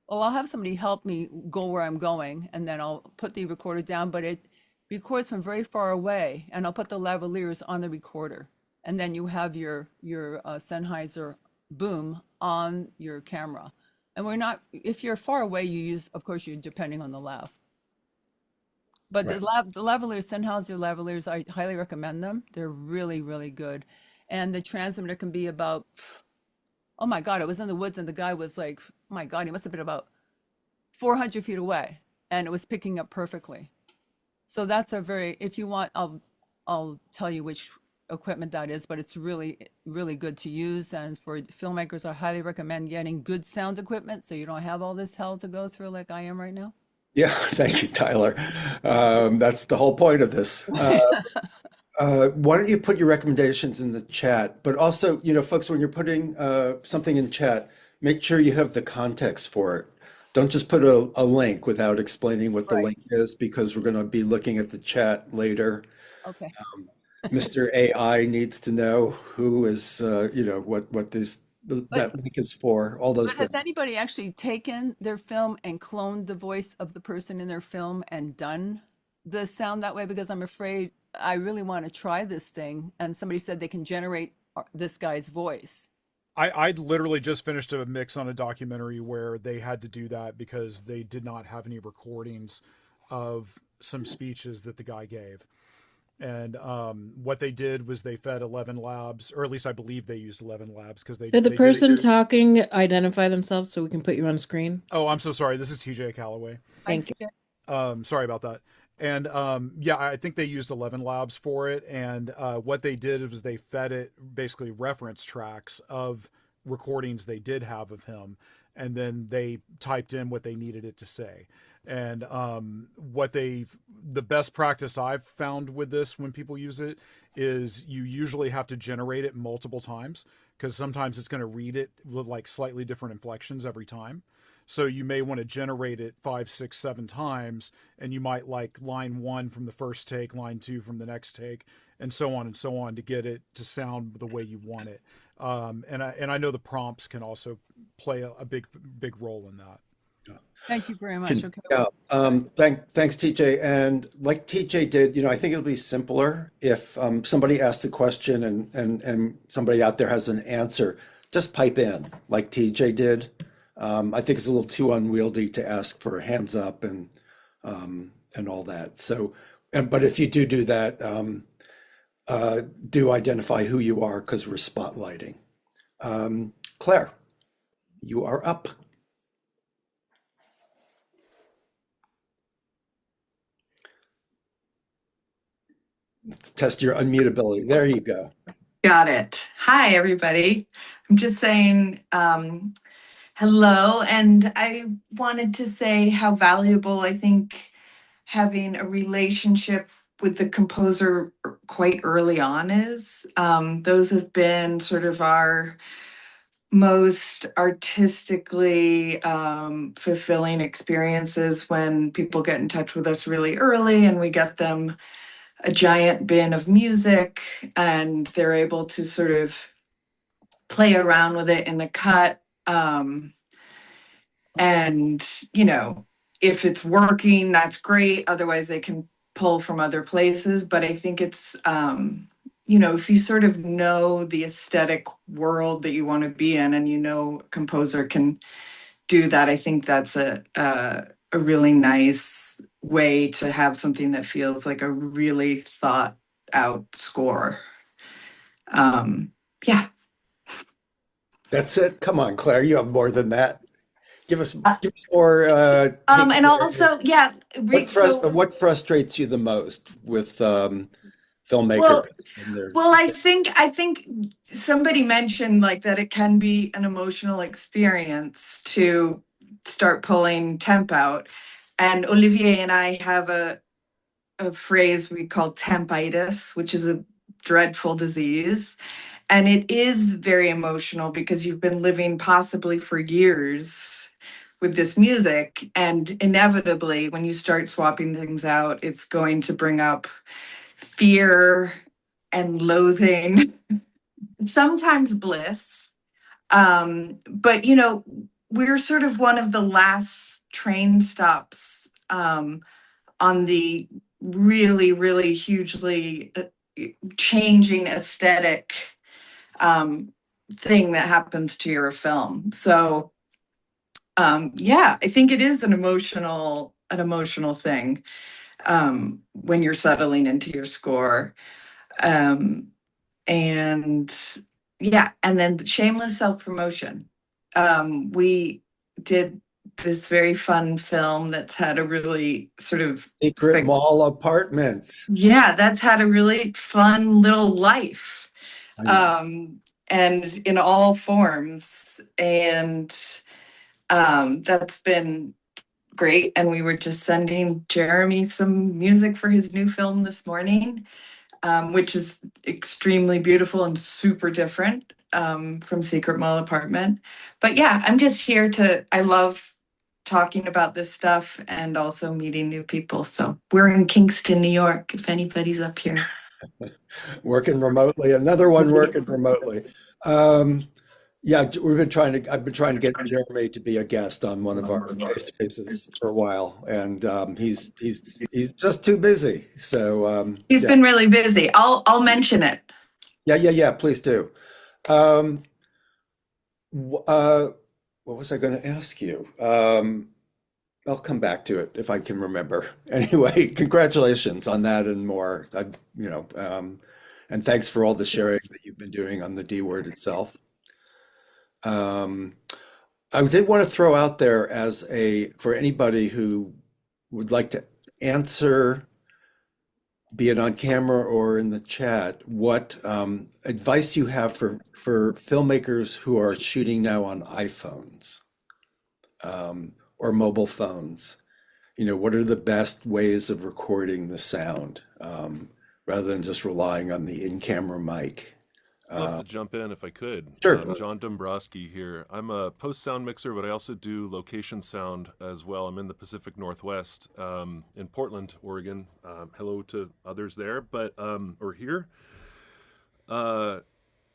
well, I'll have somebody help me go where I'm going, and then I'll put the recorder down, but it records from very far away, and I'll put the lavaliers on the recorder. And then you have your Sennheiser boom on your camera. And we're not, if you're far away, you use, of course, you're depending on the lav. But Right. the lavaliers, Sennheiser lavaliers, I highly recommend them. They're really, really good. And the transmitter can be about, oh my God, it was in the woods and the guy was like, oh my God, he must have been about 400 feet away and it was picking up perfectly. So that's a very, if you want, I'll tell you which equipment that is, but it's really, really good to use. And for filmmakers, I highly recommend getting good sound equipment so you don't have all this hell to go through like I am right now. Yeah, thank you, Tyler. That's the whole point of this. Why don't you put your recommendations in the chat? But also, folks, when you're putting something in chat, make sure you have the context for it. Don't just put a link without explaining what the Right. link is, because we're going to be looking at the chat later. Okay. Mr. AI needs to know who is, what that link is for, all those But has things. anybody actually taken their film and cloned the voice of the person in their film and done the sound that way? Because I'm afraid I really want to try this thing. And somebody said they can generate this guy's voice. I'd literally just finished a mix on a documentary where they had to do that because they did not have any recordings of some speeches that the guy gave. And what they did was they fed 11 labs, or at least I believe they used 11 labs because Did the they person talking identify themselves so we can put you on screen? Oh, I'm so sorry. This is TJ Calloway. Thank you. Sorry about that. And yeah, I think they used 11 labs for it. And what they did was they fed it basically reference tracks of recordings they did have of him. And then they typed in what they needed it to say. And the best practice I've found with this when people use it is you usually have to generate it multiple times because sometimes it's going to read it with like slightly different inflections every time. So you may want to generate it 5, 6, 7 times, and you might like line 1 from the first take, line 2 from the next take, and so on to get it to sound the way you want it. And I know the prompts can also play a big role in that. Thank you very much. Okay. Yeah. Thanks, TJ. And like TJ did, I think it'll be simpler if somebody asks a question and somebody out there has an answer, just pipe in like TJ did. I think it's a little too unwieldy to ask for hands up and all that. So, but if you do that, do identify who you are because we're spotlighting. Claire, you are up. Let's test your unmutability. There you go. Got it. Hi, everybody. I'm just saying hello, and I wanted to say how valuable I think having a relationship with the composer quite early on is. Those have been sort of our most artistically fulfilling experiences when people get in touch with us really early and we get them a giant bin of music and they're able to sort of play around with it in the cut. And, if it's working, that's great. Otherwise, they can pull from other places. But I think it's, if you sort of know the aesthetic world that you want to be in and a composer can do that, I think that's a really nice way to have something that feels like a really thought out score. Yeah. That's it. Come on, Claire, you have more than that. Give us more. And also, yeah. What frustrates you the most with filmmakers? Well, I think somebody mentioned like that it can be an emotional experience to start pulling temp out. And Olivier and I have a phrase we call tempitis, which is a dreadful disease. And it is very emotional because you've been living possibly for years with this music. And inevitably, when you start swapping things out, it's going to bring up fear and loathing, sometimes bliss. But, you know, we're sort of one of the last train stops on the really, really hugely changing aesthetic thing that happens to your film. So yeah, I think it is an emotional thing when you're settling into your score. And yeah, and then shameless self-promotion. We did this very fun film that's had a really sort of Secret mall apartment. yeah, that's had a really fun little life. I know. And in all forms. And that's been great. And we were just sending Jeremy some music for his new film this morning, which is extremely beautiful and super different from Secret Mall Apartment. But yeah, I'm just here I love talking about this stuff and also meeting new people. So we're in Kingston, New York, if anybody's up here. Working remotely, another one working remotely. Yeah, I've been trying to get Jeremy to be a guest on one of our face-to-faces for a while, and he's just too busy. So He's yeah, been really busy. I'll mention it. yeah, please do. What was I going to ask you? I'll come back to it if I can remember. Anyway, congratulations on that and more. And thanks for all the sharing that you've been doing on the D word itself. I did want to throw out there for anybody who would like to answer, be it on camera or in the chat, what advice you have for filmmakers who are shooting now on iPhones or mobile phones. You know, what are the best ways of recording the sound rather than just relying on the in-camera mic? I'd love to jump in if I could. Sure. John Dombrowski here. I'm a post-sound mixer, but I also do location sound as well. I'm in the Pacific Northwest, in Portland, Oregon. Hello to others there, or here.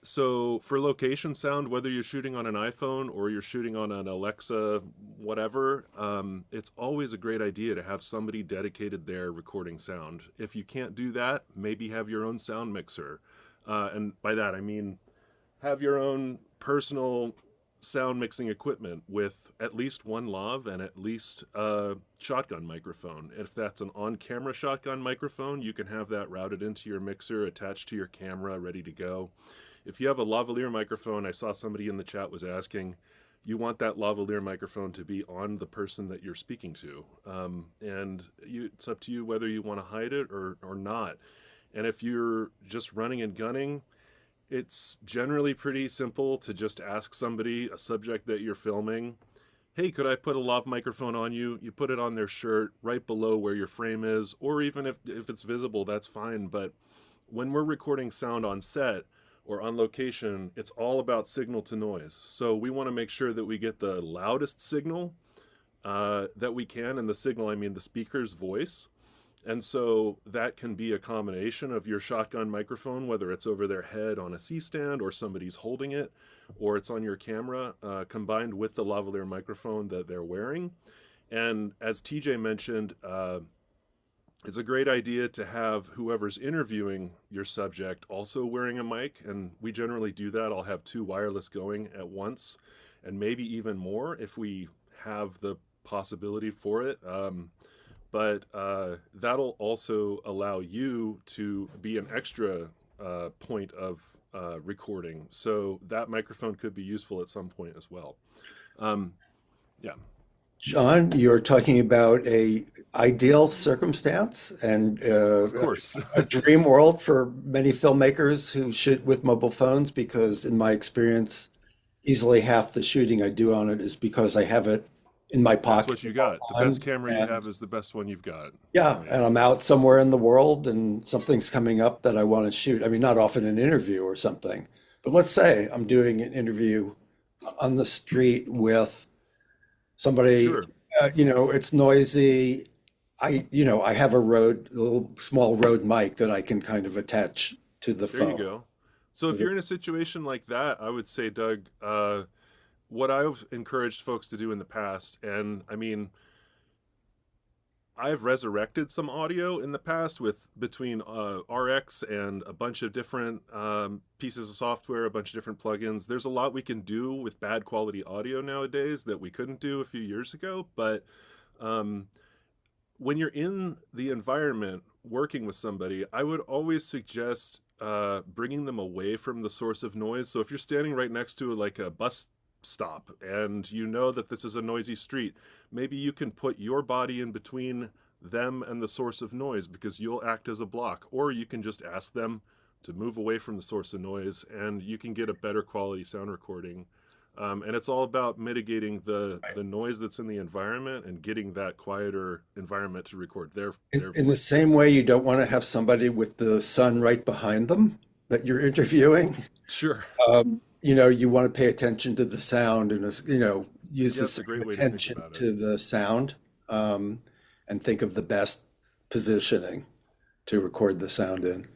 So for location sound, whether you're shooting on an iPhone or you're shooting on an Alexa, whatever, it's always a great idea to have somebody dedicated there recording sound. If you can't do that, maybe have your own sound mixer. And by that, I mean, have your own personal sound mixing equipment with at least one lav and at least a shotgun microphone. If that's an on-camera shotgun microphone, you can have that routed into your mixer, attached to your camera, ready to go. If you have a lavalier microphone, I saw somebody in the chat was asking, you want that lavalier microphone to be on the person that you're speaking to. It's up to you whether you want to hide it or not. And if you're just running and gunning, it's generally pretty simple to just ask somebody, a subject that you're filming, hey, could I put a lav microphone on you? You put it on their shirt right below where your frame is, or even if it's visible, that's fine. But when we're recording sound on set or on location, it's all about signal to noise. So we want to make sure that we get the loudest signal that we can. And the signal, I mean the speaker's voice. And so that can be a combination of your shotgun microphone, whether it's over their head on a C-stand or somebody's holding it, or it's on your camera, combined with the lavalier microphone that they're wearing. And as TJ mentioned, it's a great idea to have whoever's interviewing your subject also wearing a mic. And we generally do that. I'll have 2 wireless going at once, and maybe even more if we have the possibility for it. But that'll also allow you to be an extra point of recording. So that microphone could be useful at some point as well. Yeah. John, you're talking about a ideal circumstance and Of course. a dream world for many filmmakers who shoot with mobile phones, because in my experience, easily half the shooting I do on it is because I have it in my pocket. That's what you got. The best camera you have is the best one you've got. Yeah, and I'm out somewhere in the world and something's coming up that I want to shoot. I mean, not often an interview or something, But let's say I'm doing an interview on the street with somebody, Sure. it's noisy. I have a little small road mic that I can kind of attach to the There you phone. go. So if you're in a situation like that, I would say, Doug, what I've encouraged folks to do in the past, and I mean, I've resurrected some audio in the past with between RX and a bunch of different pieces of software, a bunch of different plugins. There's a lot we can do with bad quality audio nowadays that we couldn't do a few years ago. But when you're in the environment working with somebody, I would always suggest bringing them away from the source of noise. So if you're standing right next to like a bus stop and you know that this is a noisy street, maybe you can put your body in between them and the source of noise because you'll act as a block, or you can just ask them to move away from the source of noise and you can get a better quality sound recording. And it's all about mitigating the noise that's in the environment and getting that quieter environment to record their In the voice. same way, you don't want to have somebody with the sun right behind them that you're interviewing. Sure. You want to pay attention to the sound and, use Yeah, the that's a great same way to think attention about it. to the sound, and think of the best positioning to record the sound in.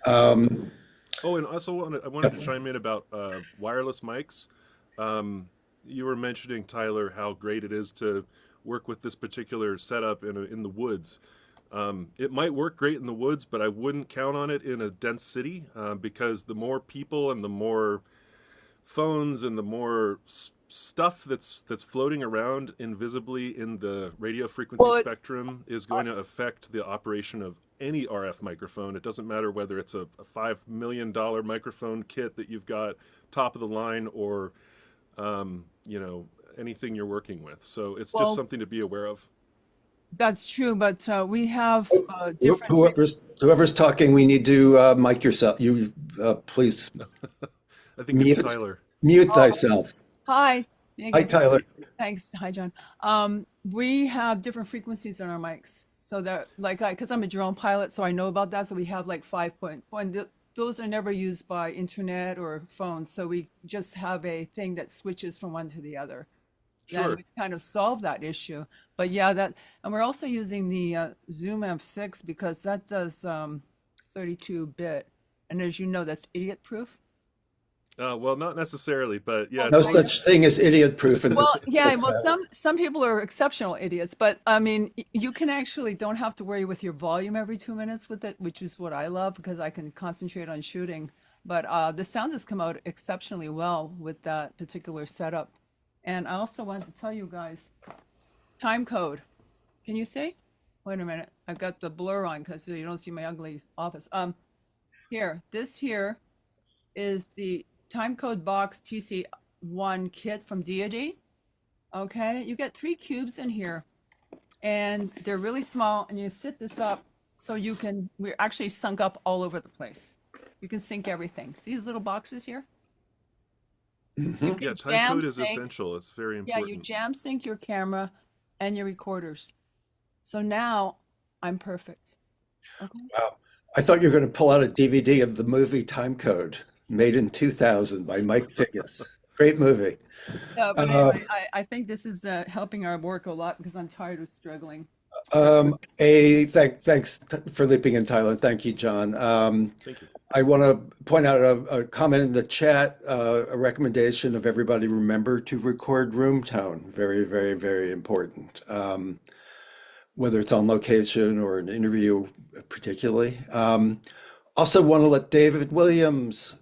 Oh, and also I wanted to chime in about wireless mics. You were mentioning, Tyler, how great it is to work with this particular setup in the woods. It might work great in the woods, but I wouldn't count on it in a dense city because the more people and the more phones and the more stuff that's floating around invisibly in the radio frequency Well, spectrum is going to affect the operation of any RF microphone. It doesn't matter whether it's a $5 million microphone kit that you've got top of the line or anything you're working with. So it's just Well, something to be aware of. that's true, but we have different Whoever's talking, we need to mic yourself. You please I think it's mute Tyler. mute Oh, thyself. hi. Hi, Tyler. Thanks. Hi, John. We have different frequencies on our mics. So that, because I'm a drone pilot, so I know about that. So we have like 5.1. Those are never used by internet or phones. So we just have a thing that switches from one to the other. And Sure. we kind of solve that issue. But yeah, and we're also using the Zoom F6 because that does 32-bit. And as you know, that's idiot proof. Well, not necessarily, but yeah, Well, No it's always such thing as idiot proof in Well, yeah, this well, town. some people are exceptional idiots, but I mean, you can actually don't have to worry with your volume every 2 minutes with it, which is what I love because I can concentrate on shooting. But the sound has come out exceptionally well with that particular setup. And I also wanted to tell you guys, time code. Can you see? Wait a minute, I've got the blur on because you don't see my ugly office. This here is the timecode box TC1 kit from DoD. Okay, you get 3 cubes in here and they're really small and you sit this up so we're actually sunk up all over the place. You can sync everything. See these little boxes here? You Mhm. can Yeah, time jam code is sync. essential. It's very Yeah, you important. jam sync your camera and your recorders. So now I'm perfect. Okay. Wow. I thought you were going to pull out a DVD of the movie Time Code, made in 2000 by Mike Figgis. Great movie. But Uh, anyway, I think this is helping our work a lot because I'm tired of struggling. Thanks for leaping in, Tyler. Thank you, John. Thank you. I want to point out a comment in the chat, a recommendation of everybody remember to record room tone. Very, very, very important. Whether it's on location or an interview, particularly. Also, want to let David Williams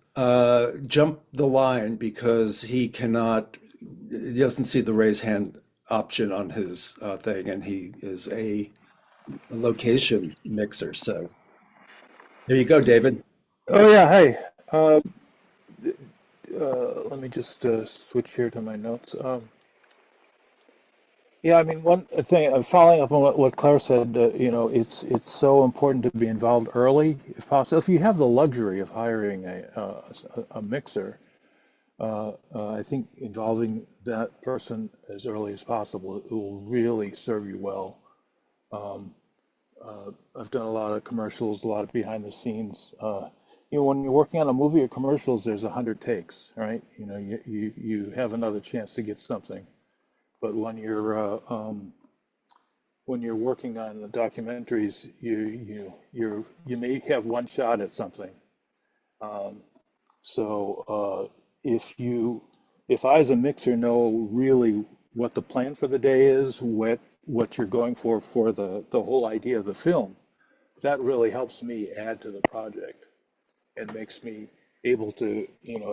jump the line because he doesn't see the raise hand option on his thing, and he is a location mixer. So there you go, David. Oh yeah, hey. Let me just switch here to my notes. Yeah, I mean, one thing, following up on what Claire said, it's so important to be involved early, if possible. If you have the luxury of hiring a mixer, I think involving that person as early as possible it will really serve you well. I've done a lot of commercials, a lot of behind the scenes when you're working on a movie or commercials, there's 100 takes, right? You have another chance to get something. But when you're working on the documentaries, you may have one shot at something. So if I as a mixer know really what the plan for the day is, what you're going for the whole idea of the film, that really helps me add to the project and makes me able to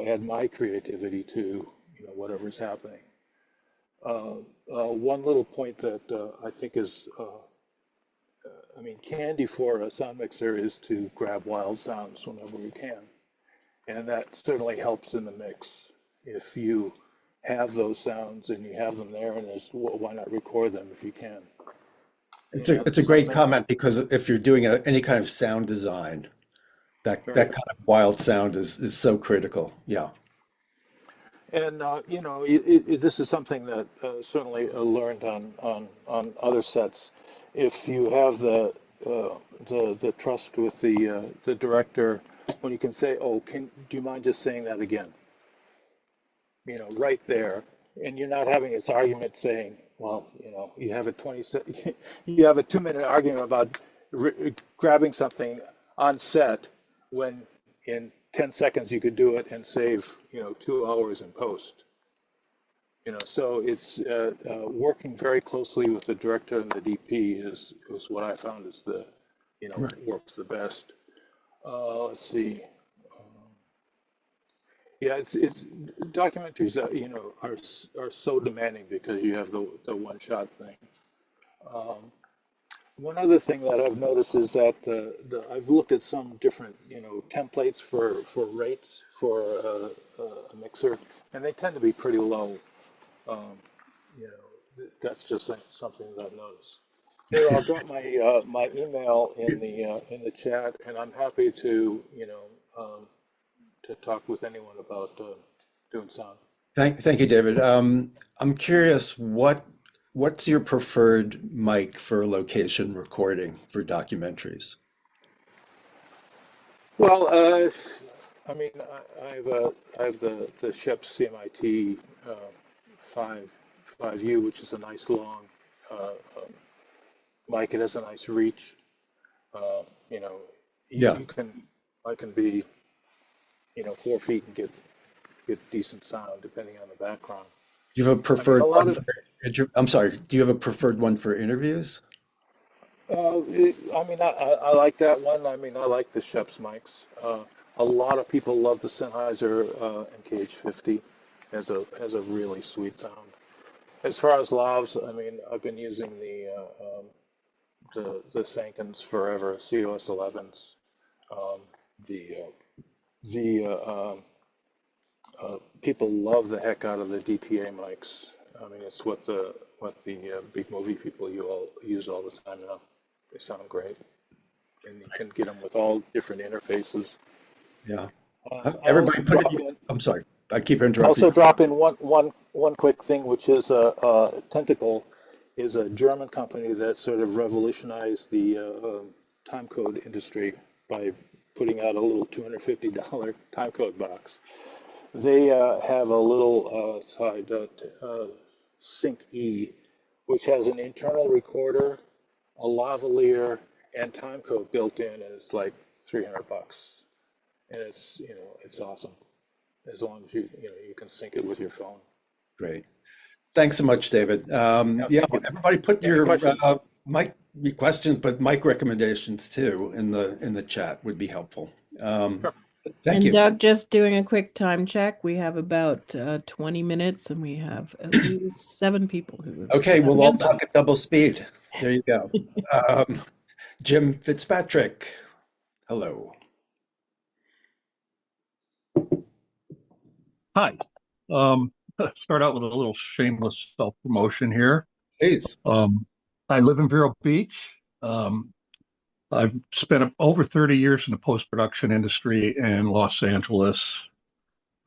add my creativity to whatever's happening. One little point that I think is candy for a sound mixer is to grab wild sounds whenever we can. And that certainly helps in the mix. If you have those sounds and you have them there, and why not record them if you can? It's a great comment, because if you're doing any kind of sound design, that kind of wild sound is so critical. Yeah. And this is something that certainly learned on other sets. If you have the trust with the director, when you can say, "Oh, do you mind just saying that again?" Right there, and you're not having this argument saying, "Well, you have a you have a 2-minute argument about grabbing something on set when in 10 seconds you could do it and save 2 hours in post." So it's working very closely with the director and the DP is what I found is works the best. Let's see. Yeah, it's documentaries that are so demanding because you have the one shot thing. One other thing that I've noticed is that I've looked at some different templates for rates for a mixer, and they tend to be pretty low. That's just something that I've noticed. Here, I'll drop my email in the chat, and I'm happy to to talk with anyone about doing sound. Thank you, David. I'm curious, what's your preferred mic for location recording for documentaries? Well, I have the Shep CMIT 5U, which is a nice long mic. It has a nice reach. I can be 4 feet and get decent sound depending on the background. Do you have a preferred one I'm sorry, do you have a preferred one for interviews? I like that one. I like the Shep's mics. A lot of people love the Sennheiser MKH50. Has a really sweet sound. As far as lavs, I've been using the Sankens forever, COS 11s. People love the heck out of the DPA mics. It's what the big movie people use all the time now. They sound great, and you can get them with all different interfaces. Yeah. Everybody put it. I'm sorry, I keep interrupting. Also, drop in one quick thing, which is Tentacle is a German company that sort of revolutionized the timecode industry by putting out a little $250 timecode box. They have a little Sync E, which has an internal recorder, a lavalier, and timecode built in, and it's like $300, and it's awesome as long as you can sync it with your phone. Great, thanks so much, David. Everybody put your mic questions, but mic recommendations too in the chat would be helpful. Sure. Thank you. Doug, just doing a quick time check. We have about 20 minutes, and we have at least 7 people who. Okay, we'll all talk at double speed. There you go. Jim Fitzpatrick, hello. Hi. Start out with a little shameless self-promotion here. Please. I live in Vero Beach. I've spent over 30 years in the post-production industry in Los Angeles.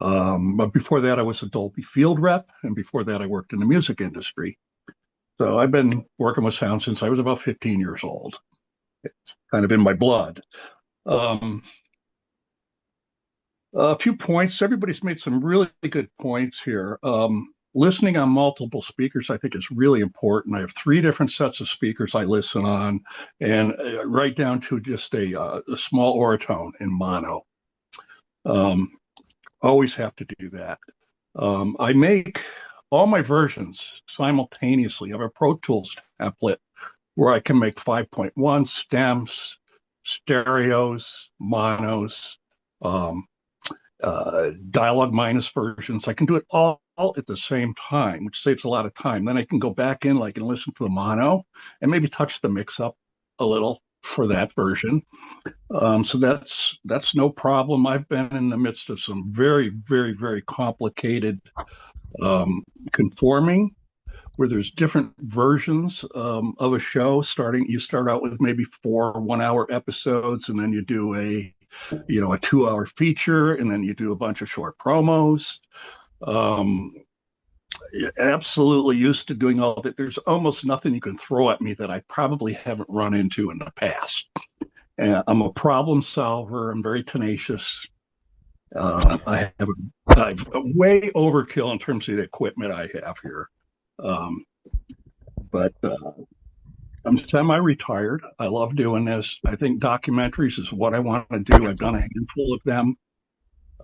But before that, I was a Dolby field rep, and before that, I worked in the music industry. So I've been working with sound since I was about 15 years old. It's kind of in my blood. A few points. Everybody's made some really good points here. Listening on multiple speakers, I think, is really important. I have three different sets of speakers I listen on, and right down to just a small Oritone in mono. Always have to do that. I make all my versions simultaneously. I have a Pro Tools template where I can make 5.1 stems, stereos, monos, dialogue minus versions. I can do it all at the same time, which saves a lot of time. Then I can go back in, like, and listen to the mono and maybe touch the mix up a little for that version. So that's no problem. I've been in the midst of some very, very, very complicated conforming, where there's different versions of a show. You start out with maybe 4 1-hour episodes, and then you do a 2-hour feature, and then you do a bunch of short promos. Absolutely used to doing all that. There's almost nothing you can throw at me that I probably haven't run into in the past. I'm a problem solver. I'm very tenacious. I've way overkill in terms of the equipment I have here. But I'm semi-retired. I love doing this. I think documentaries is what I want to do. I've done a handful of them.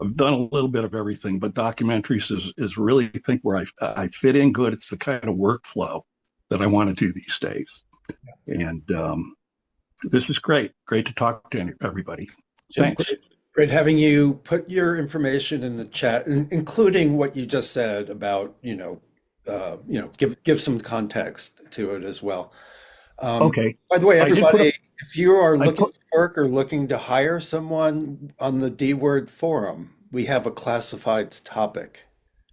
I've done a little bit of everything, but documentaries is really, I think, where I fit in good. It's the kind of workflow that I want to do these days. And this is great. Great to talk to everybody. Jim, Thanks. great having you put your information in the chat, including what you just said about, give some context to it as well. Okay. By the way, everybody, if you are looking for work or looking to hire someone on the D-Word forum, we have a classifieds topic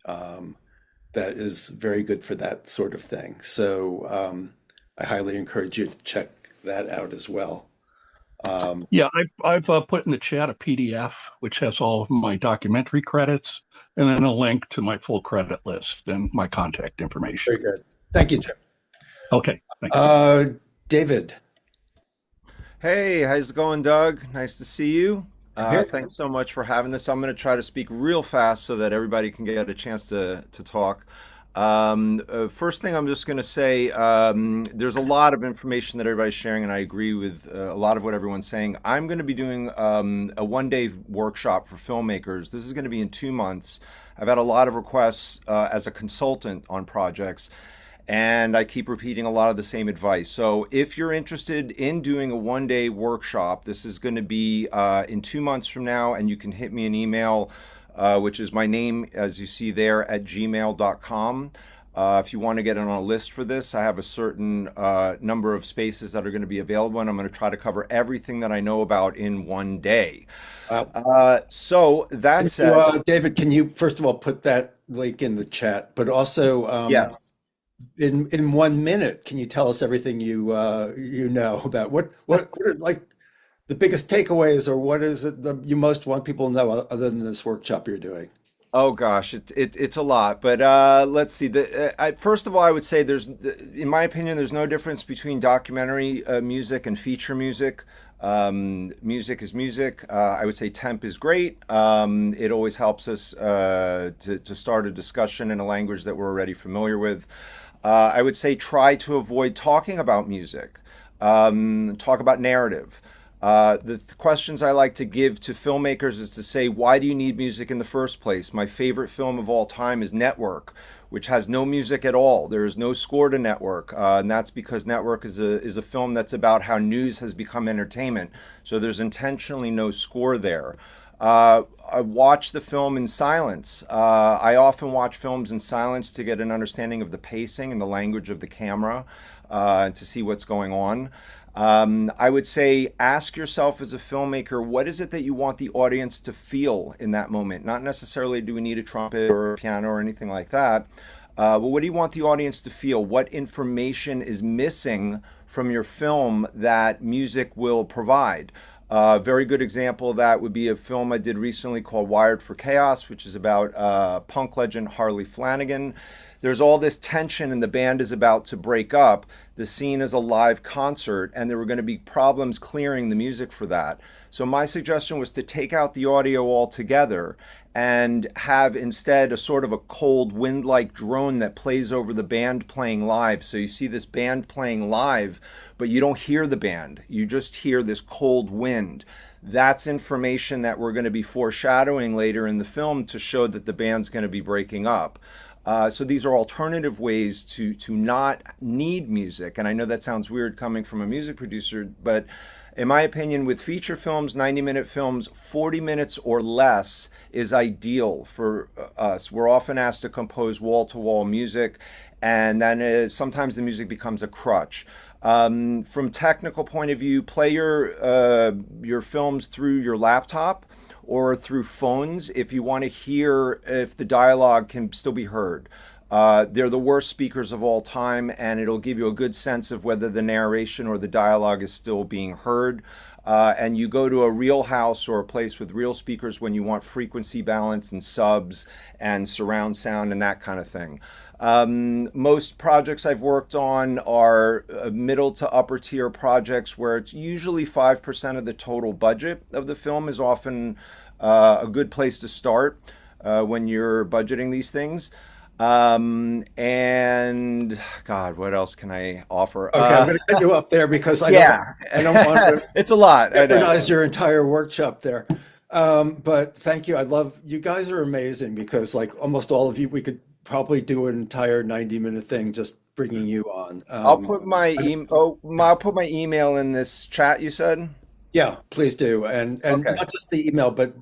that is very good for that sort of thing. So I highly encourage you to check that out as well. Yeah, I've put in the chat a PDF which has all of my documentary credits, and then a link to my full credit list and my contact information. Very good. Thank you, Jim. Okay. Thank you. David. Hey, how's it going, Doug? Nice to see you. Thanks so much for having this. I'm going to try to speak real fast so that everybody can get a chance to talk. First thing I'm just going to say, there's a lot of information that everybody's sharing, and I agree with a lot of what everyone's saying. I'm going to be doing a one-day workshop for filmmakers. This is going to be in 2 months. I've had a lot of requests as a consultant on projects, and I keep repeating a lot of the same advice. So if you're interested in doing a one-day workshop, this is going to be in 2 months from now, and you can hit me an email, which is my name, as you see there, at gmail.com. If you want to get on a list for this, I have a certain number of spaces that are going to be available, and I'm going to try to cover everything that I know about in one day. So that said, David, can you first of all put that link in the chat, but also yes. In 1 minute, can you tell us everything you know about what are, like, the biggest takeaways, or what is it that you most want people to know other than this workshop you're doing? Oh gosh, it's a lot, but let's see. First of all, I would say in my opinion, there's no difference between documentary music and feature music. Music is music. I would say temp is great. It always helps us to start a discussion in a language that we're already familiar with. I would say try to avoid talking about music. Talk about narrative. The questions I like to give to filmmakers is to say, why do you need music in the first place? My favorite film of all time is Network, which has no music at all. There is no score to Network, and that's because Network is a film that's about how news has become entertainment. So there's intentionally no score there. I watch the film in silence. I often watch films in silence to get an understanding of the pacing and the language of the camera, to see what's going on. I would say ask yourself as a filmmaker, what is it that you want the audience to feel in that moment? Not necessarily do we need a trumpet or a piano or anything like that. But what do you want the audience to feel? What information is missing from your film that music will provide? A very good example of that would be a film I did recently called Wired for Chaos, which is about punk legend Harley Flanagan. there's all this tension and the band is about to break up. The scene is a live concert, and there were going to be problems clearing the music for that. So my suggestion was to take out the audio altogether and have instead a sort of a cold wind-like drone that plays over the band playing live. So you see this band playing live, but you don't hear the band. You just hear this cold wind. That's information that we're going to be foreshadowing later in the film to show that the band's going to be breaking up. So these are alternative ways to not need music. And I know that sounds weird coming from a music producer, but in my opinion, with feature films, 90-minute films, 40 minutes or less is ideal for us. We're often asked to compose wall-to-wall music, and then sometimes the music becomes a crutch. From technical point of view, play your films through your laptop or through phones if you want to hear if the dialogue can still be heard. They're the worst speakers of all time, and it'll give you a good sense of whether the narration or the dialogue is still being heard. And you go to a real house or a place with real speakers when you want frequency balance and subs and surround sound and that kind of thing. Most projects I've worked on are middle to upper tier projects where it's usually 5% of the total budget of the film is often a good place to start when you're budgeting these things. And God, what else can I offer? Okay, I'm going to cut you off there because I don't want to it's a lot. recognize your entire workshop there. But thank you. I love you guys are amazing because like almost all of you, we could probably do an entire 90-minute thing just bringing you on. I'll put my I'll put my email in this chat you said. Yeah, please do. And Okay. not just the email, but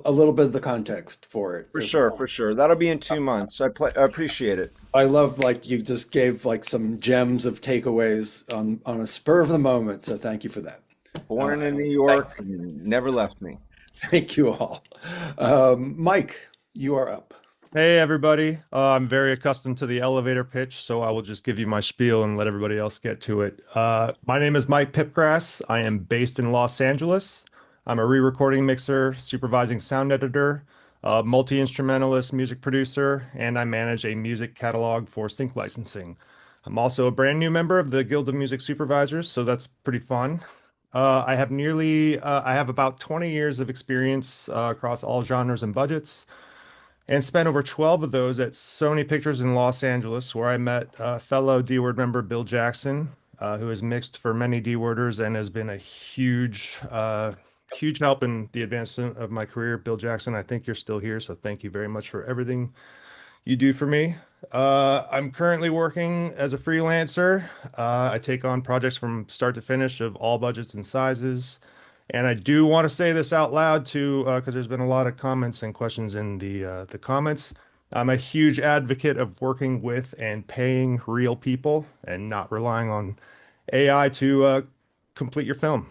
a little bit of the context for it. For as sure, well. for sure. That'll be in 2 months. I appreciate it. I love like you just gave like some gems of takeaways on a spur of the moment. So thank you for that. Born in New York, never left me. Thank you all. Mike, you are up. Hey, everybody. I'm very accustomed to the elevator pitch, so I will just give you my spiel and let everybody else get to it. My name is Mike Pipgrass. I am based in Los Angeles. I'm a re-recording mixer, supervising sound editor, multi-instrumentalist, music producer, and I manage a music catalog for sync licensing. I'm also a brand new member of the Guild of Music Supervisors, so that's pretty fun. I have about 20 years of experience across all genres and budgets, and spent over 12 of those at Sony Pictures in Los Angeles, where I met fellow D-Word member Bill Jackson, who has mixed for many D-Worders and has been a huge help in the advancement of my career. Bill Jackson, I think you're still here, so thank you very much for everything you do for me. I'm currently working as a freelancer. I take on projects from start to finish of all budgets and sizes. And I do want to say this out loud too, because there's been a lot of comments and questions in the comments. I'm a huge advocate of working with and paying real people and not relying on AI to complete your film.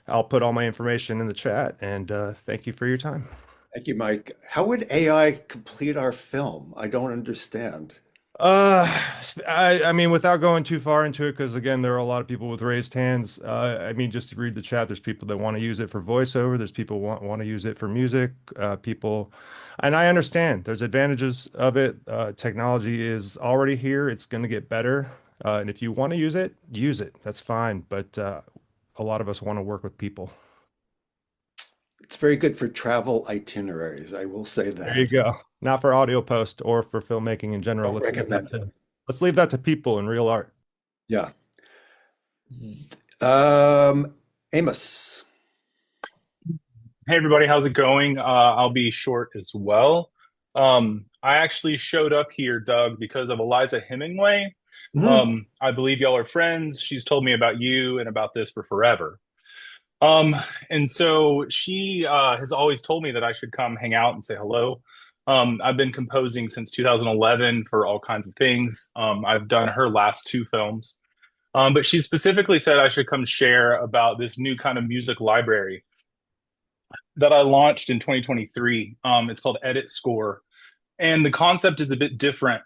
I'll put all my information in the chat, and thank you for your time. Thank you, Mike. How would AI complete our film? I don't understand. I mean, without going too far into it, because again, there are a lot of people with raised hands. I mean, just to read the chat, there's people that want to use it for voiceover. There's people want to use it for music. People, and I understand there's advantages of it. Technology is already here. It's going to get better. And if you want to use it, That's fine. But a lot of us want to work with people. It's very good for travel itineraries. I will say that. There you go. Not for audio post or for filmmaking in general. Don't recommend it. Let's leave that to people in real art. Yeah. Amos. Hey everybody, how's it going? I'll be short as well. I actually showed up here, Doug, because of Eliza Hemingway. I believe y'all are friends. She's told me about you and about this for forever. And so she has always told me that I should come hang out and say hello. I've been composing since 2011 for all kinds of things. I've done her last 2 films. But she specifically said I should come share about this new kind of music library that I launched in 2023. It's called Edit Score. And the concept is a bit different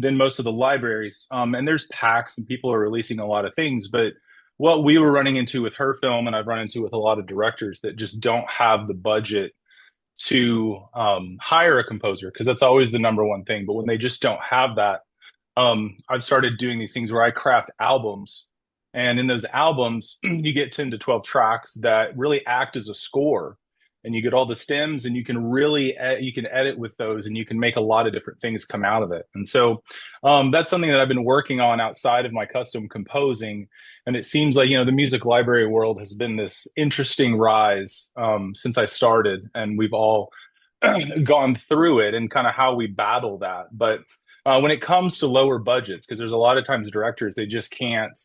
than most of the libraries. And there's packs and people are releasing a lot of things. But what we were running into with her film, and I've run into with a lot of directors that just don't have the budget to hire a composer because that's always the number one thing. But when they just don't have that, I've started doing these things where I craft albums. And in those albums, you get 10 to 12 tracks that really act as a score. And you get all the stems and you can really, you can edit with those and you can make a lot of different things come out of it. And so that's something that I've been working on outside of my custom composing. And it seems like, the music library world has been this interesting rise since I started. And we've all gone through it and kind of how we battle that. But when it comes to lower budgets, because there's a lot of times directors, they just can't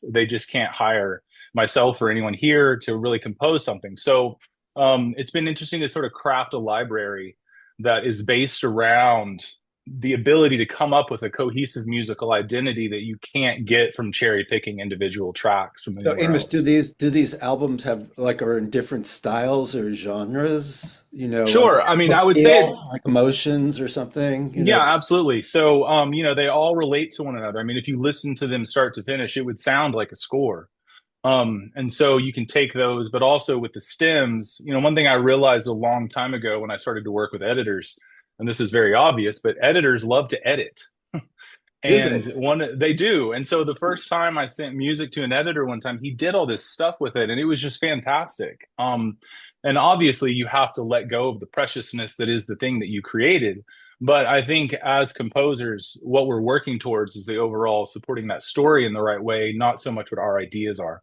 hire myself or anyone here to really compose something. So it's been interesting to sort of craft a library that is based around the ability to come up with a cohesive musical identity that you can't get from cherry picking individual tracks from So anywhere Amos, else. do these albums have are in different styles or genres? Sure. I mean, I would say like emotions or something. Yeah, absolutely. So, they all relate to one another. I mean, if you listen to them start to finish, it would sound like a score. And so you can take those, but also with the stems, one thing I realized a long time ago when I started to work with editors, and this is very obvious, but editors love to edit. And they do. And so the first time I sent music to an editor one time, he did all this stuff with it and it was just fantastic. And obviously you have to let go of the preciousness that is the thing that you created. But I think as composers, what we're working towards is the overall supporting that story in the right way, not so much what our ideas are.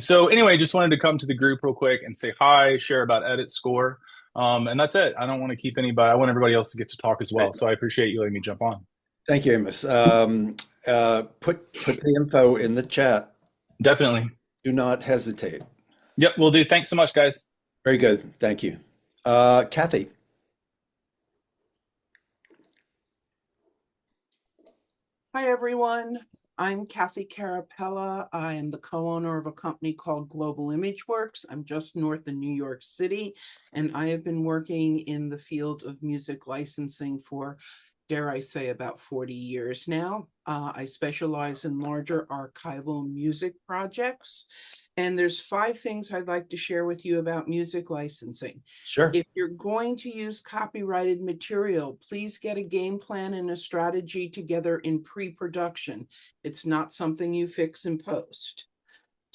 So anyway, just wanted to come to the group real quick and say hi, share about Edit Score. And that's it. I don't want to keep anybody. I want everybody else to get to talk as well. So I appreciate you letting me jump on. Thank you, Amos. Put the info in the chat. Definitely. Do not hesitate. Yep, we'll do. Thanks so much, guys. Very good. Thank you. Kathy. Hi, everyone. I'm Kathy Carapella. I am the co-owner of a company called Global Image Works. I'm just north of New York City, and I have been working in the field of music licensing for, dare I say, about 40 years now. I specialize in larger archival music projects. And there's 5 things I'd like to share with you about music licensing. Sure. If you're going to use copyrighted material, please get a game plan and a strategy together in pre-production. It's not something you fix in post.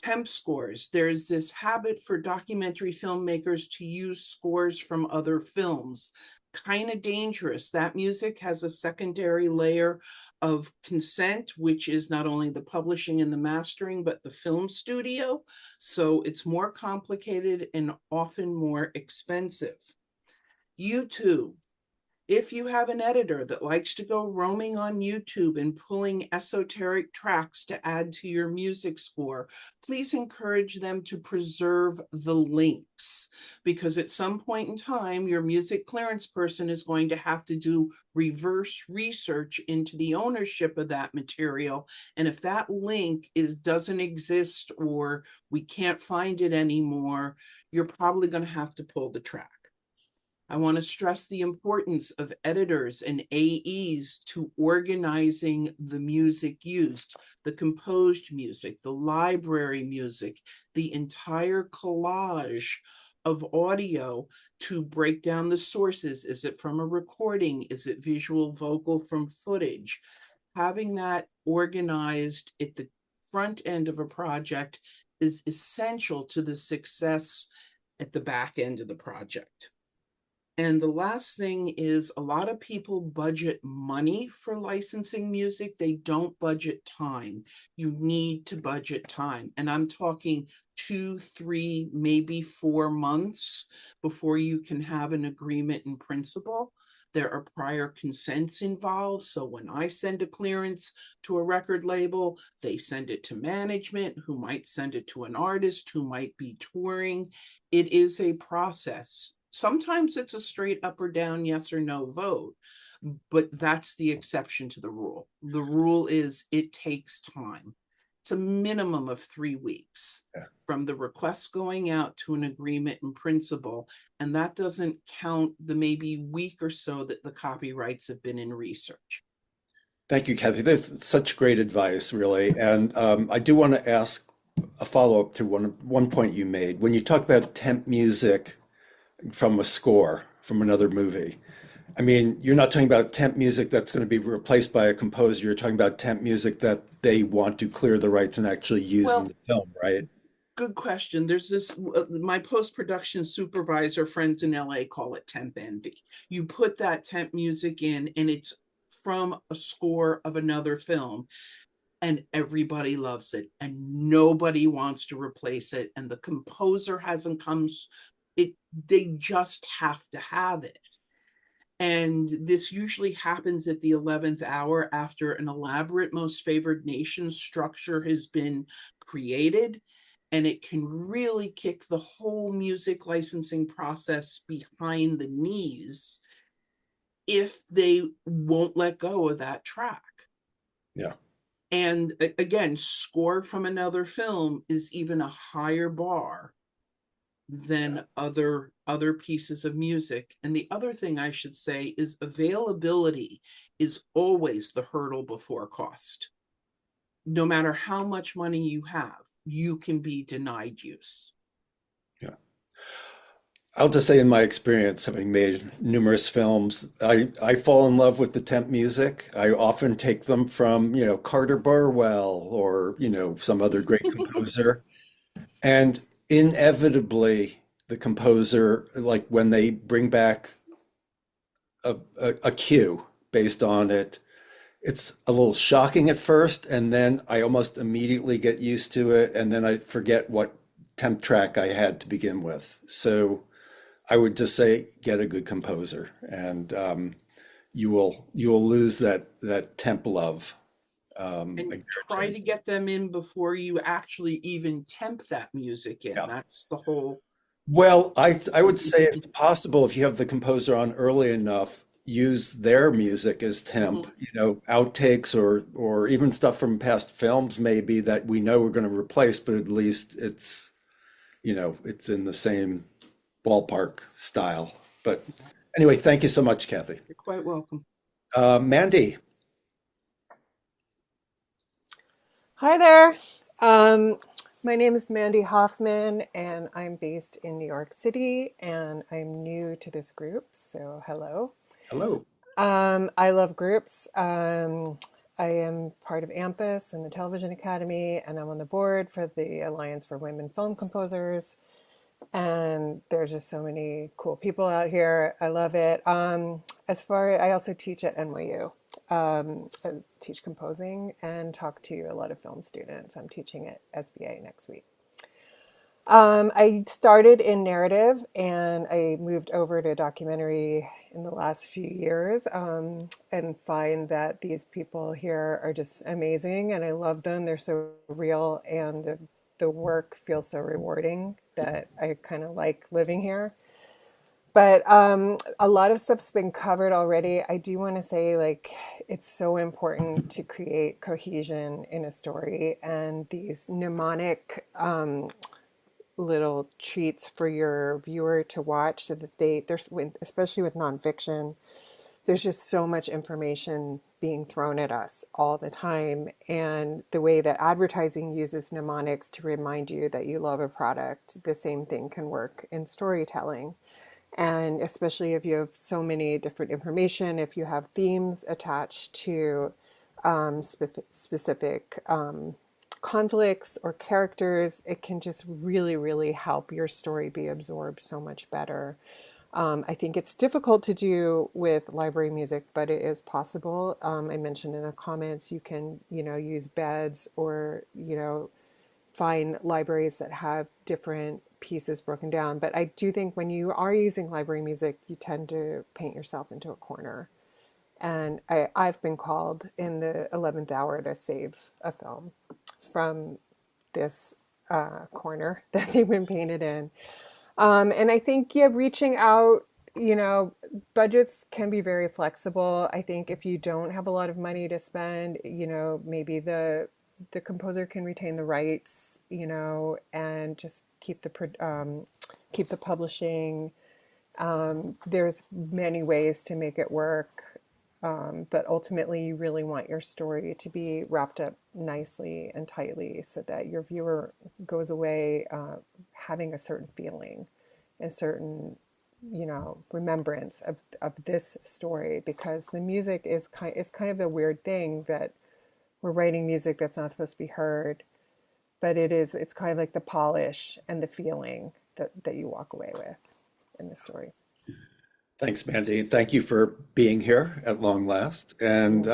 Temp scores. There's this habit for documentary filmmakers to use scores from other films. Kind of dangerous. That music has a secondary layer of consent, which is not only the publishing and the mastering, but the film studio. So it's more complicated and often more expensive. YouTube. If you have an editor that likes to go roaming on YouTube and pulling esoteric tracks to add to your music score, please encourage them to preserve the links, because at some point in time, your music clearance person is going to have to do reverse research into the ownership of that material. And if that link doesn't exist or we can't find it anymore, you're probably going to have to pull the track. I want to stress the importance of editors and AEs to organizing the music used, the composed music, the library music, the entire collage of audio, to break down the sources. Is it from a recording? Is it visual vocal from footage? Having that organized at the front end of a project is essential to the success at the back end of the project. And the last thing is, a lot of people budget money for licensing music. They don't budget time. You need to budget time. And I'm talking 2, 3, maybe 4 months before you can have an agreement in principle. There are prior consents involved. So when I send a clearance to a record label, they send it to management, who might send it to an artist who might be touring. It is a process. Sometimes it's a straight up or down, yes or no vote, but that's the exception to the rule. The rule is it takes time. It's a minimum of 3 weeks from the request going out to an agreement in principle. And that doesn't count the maybe week or so that the copyrights have been in research. Thank you, Kathy. That's such great advice, really. And I do want to ask a follow-up to one point you made. When you talk about temp music from a score from another movie. I mean, you're not talking about temp music that's going to be replaced by a composer. You're talking about temp music that they want to clear the rights and actually use in Well, the film, right? good question. There's this, my post-production supervisor friends in LA call it temp envy. You put that temp music in and it's from a score of another film and everybody loves it and nobody wants to replace it. And the composer hasn't come, they just have to have it. And this usually happens at the 11th hour after an elaborate most favored nation structure has been created. And it can really kick the whole music licensing process behind the knees if they won't let go of that track. Yeah. And again, score from another film is even a higher bar than other pieces of music. And the other thing I should say is availability is always the hurdle before cost. No matter how much money you have, you can be denied use. Yeah. I'll just say in my experience, having made numerous films, I fall in love with the temp music. I often take them from, Carter Burwell or, some other great composer. And inevitably, the composer, like when they bring back a cue based on it, it's a little shocking at first, and then I almost immediately get used to it, and then I forget what temp track I had to begin with. So I would just say get a good composer, and you will lose that temp love. And try to get them in before you actually even temp that music in. Yeah. That's the whole. Well, I would say if possible, if you have the composer on early enough, use their music as temp, outtakes or even stuff from past films maybe that we know we're going to replace, but at least it's in the same ballpark style. But anyway, thank you so much, Kathy. You're quite welcome. Mandy. Hi there. My name is Mandy Hoffman, and I'm based in New York City, and I'm new to this group, so hello. Hello. I love groups. I am part of AMPUS and the Television Academy, and I'm on the board for the Alliance for Women Film Composers. And there's just so many cool people out here. I love it. I also teach at NYU. I teach composing and talk to a lot of film students. I'm teaching at SBA next week. I started in narrative and I moved over to documentary in the last few years, and find that these people here are just amazing and I love them. They're so real and the work feels so rewarding that I kind of like living here. But a lot of stuff's been covered already. I do want to say, it's so important to create cohesion in a story, and these mnemonic little treats for your viewer to watch, so that especially with nonfiction, there's just so much information being thrown at us all the time. And the way that advertising uses mnemonics to remind you that you love a product, the same thing can work in storytelling. And especially if you have so many different information, if you have themes attached to specific conflicts or characters, it can just really, really help your story be absorbed so much better. I think it's difficult to do with library music, but it is possible. I mentioned in the comments, you can, use beds or, find libraries that have different pieces broken down. But I do think when you are using library music, you tend to paint yourself into a corner. And I've been called in the 11th hour to save a film from this corner that they've been painted in. And I think, reaching out, budgets can be very flexible. I think if you don't have a lot of money to spend, maybe the composer can retain the rights, and just keep the publishing. There's many ways to make it work. But ultimately, you really want your story to be wrapped up nicely and tightly so that your viewer goes away having a certain feeling, a certain remembrance of this story, because the music is kind of a weird thing that we're writing music that's not supposed to be heard, but it's kind of like the polish and the feeling that you walk away with in the story. Thanks, Mandy. Thank you for being here at long last. And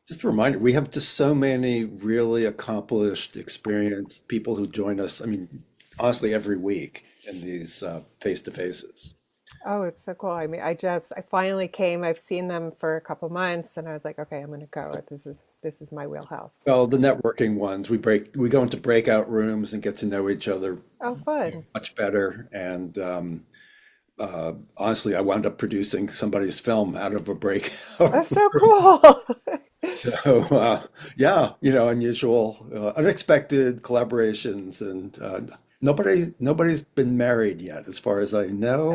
just a reminder, we have just so many really accomplished, experienced people who join us. I mean, honestly, every week in these face-to-faces. Oh, it's so cool. I mean, I finally came. I've seen them for a couple months, and I was like, okay, I'm going to go. This is my wheelhouse. Well, the networking ones, we go into breakout rooms and get to know each other Oh, fun. much better. And honestly, I wound up producing somebody's film out of a breakout That's so room. cool. So yeah, unusual, unexpected collaborations, and nobody's been married yet, as far as I know.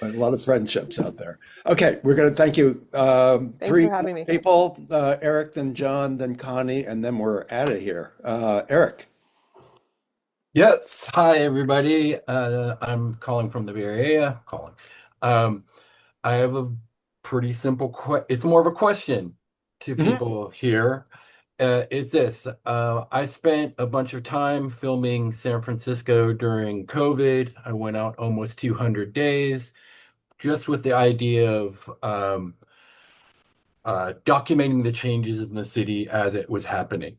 But a lot of friendships out there. Okay, we're going to thank you. Thanks Three for having me. people: Eric, then John, then Connie, and then we're out of here. Eric. Yes. Hi, everybody. I'm calling from the Bay Area. I have a pretty simple it's more of a question to people here. Is this, I spent a bunch of time filming San Francisco during COVID. I went out almost 200 days just with the idea of documenting the changes in the city as it was happening.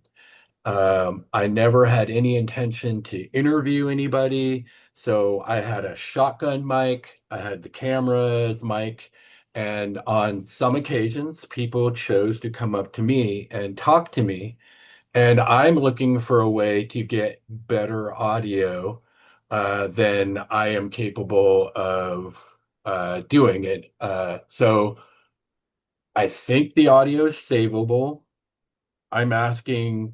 I never had any intention to interview anybody, so I had a shotgun mic, I had the camera's mic, and on some occasions, people chose to come up to me and talk to me. And I'm looking for a way to get better audio than I am capable of doing it. So I think the audio is savable. I'm asking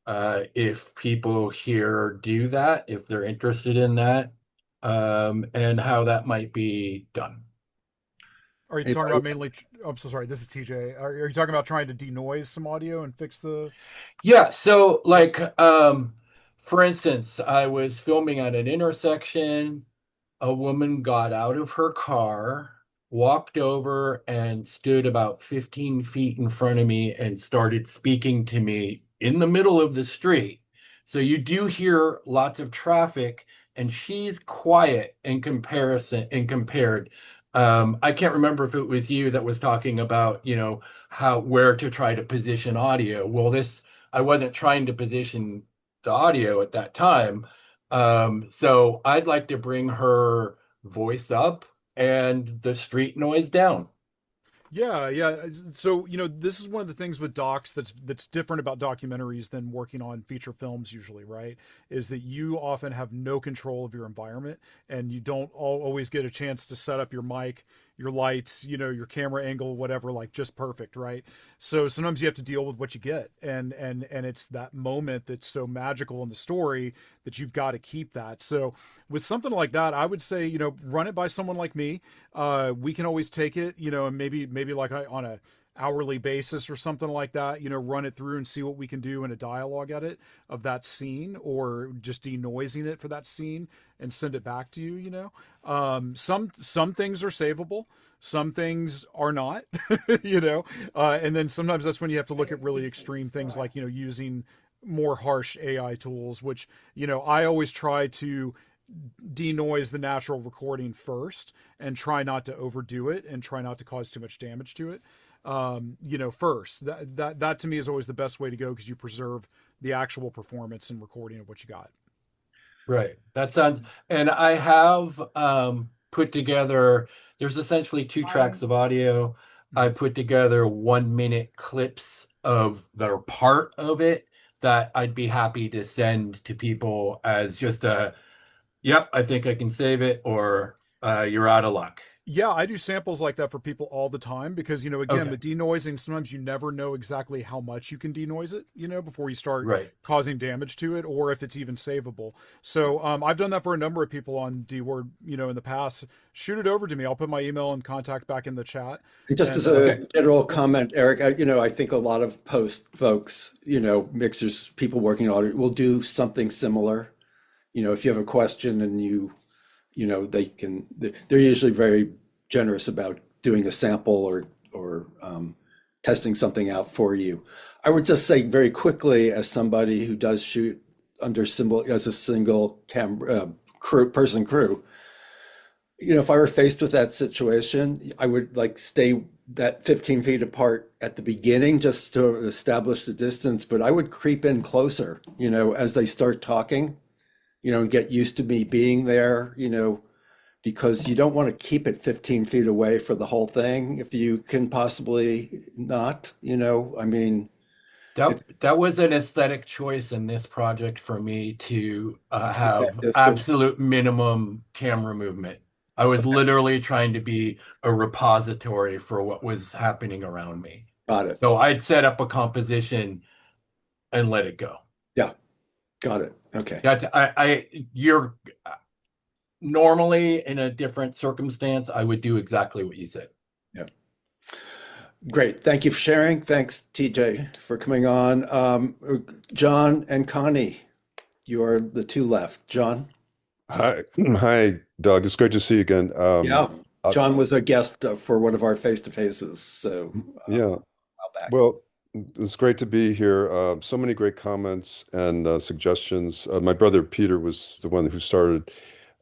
if people here do that, if they're interested in that, and how that might be done. Are you talking about mainly? I'm so sorry. This is TJ. Are you talking about trying to denoise some audio and fix the? Yeah. So, like, for instance, I was filming at an intersection. A woman got out of her car, walked over, and stood about 15 feet in front of me and started speaking to me in the middle of the street. So you do hear lots of traffic, and she's quiet in comparison and compared. I can't remember if it was you that was talking about, where to try to position audio. Well, I wasn't trying to position the audio at that time. So I'd like to bring her voice up and the street noise down. Yeah, yeah. So, this is one of the things with docs that's different about documentaries than working on feature films usually, right? Is that you often have no control of your environment, and you don't always get a chance to set up your mic, your lights, your camera angle, whatever, like just perfect, right? So sometimes you have to deal with what you get, and it's that moment that's so magical in the story that you've got to keep that. So with something like that, I would say, run it by someone like me. We can always take it, and maybe like on a hourly basis or something like that, run it through and see what we can do in a dialogue edit of that scene, or just denoising it for that scene and send it back to you. Some things are savable, some things are not, and then sometimes that's when you have to look at really extreme things like, using more harsh AI tools, which, I always try to denoise the natural recording first and try not to overdo it and try not to cause too much damage to it. First, that to me is always the best way to go, because you preserve the actual performance and recording of what you got. Right. That sounds, and I have put together, there's essentially 2 tracks of audio. I put together 1-minute clips of that are part of it that I'd be happy to send to people as just yep, I think I can save it, or you're out of luck. Yeah, I do samples like that for people all the time, because, again, Okay. with denoising, sometimes you never know exactly how much you can denoise it, before you start Right. causing damage to it, or if it's even savable. So I've done that for a number of people on D-Word, in the past. Shoot it over to me. I'll put my email and contact back in the chat. And just as a general comment, Eric, I think a lot of post folks, mixers, people working on it will do something similar. If you have a question and you they're usually very generous about doing a sample or testing something out for you. I would just say very quickly, as somebody who does shoot as a single camera person crew, if I were faced with that situation, I would like stay that 15 feet apart at the beginning just to establish the distance, but I would creep in closer, as they start talking, and get used to me being there, because you don't want to keep it 15 feet away for the whole thing if you can possibly not, I mean, That was an aesthetic choice in this project for me to have that's good. absolute minimum camera movement. I was literally trying to be a repository for what was happening around me. Got it. So I'd set up a composition and let it go. Yeah, got it. Okay. You're normally in a different circumstance, I would do exactly what you said. Yeah. Great. Thank you for sharing. Thanks, TJ, for coming on. John and Connie, you are the two left. John? Hi, Doug. It's great to see you again. Yeah. John was a guest for one of our face-to-faces. So, yeah. a while back. Well, it's great to be here. So many great comments and suggestions. My brother Peter was the one who started.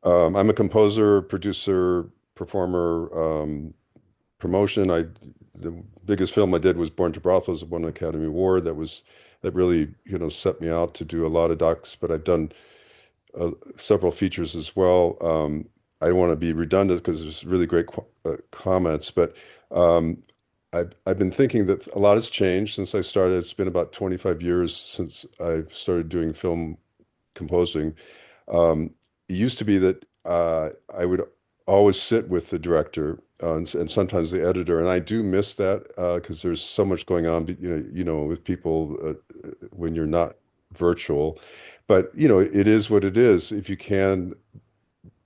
I'm a composer, producer, performer, promotion. The biggest film I did was Born to Brothels, won an Academy Award. That really, set me out to do a lot of docs, but I've done several features as well. I don't want to be redundant because there's really great comments, but I've been thinking that a lot has changed since I started. It's been about 25 years since I started doing film composing. It used to be that I would always sit with the director and sometimes the editor, and I do miss that because there's so much going on, with people when you're not virtual. But it is what it is. If you can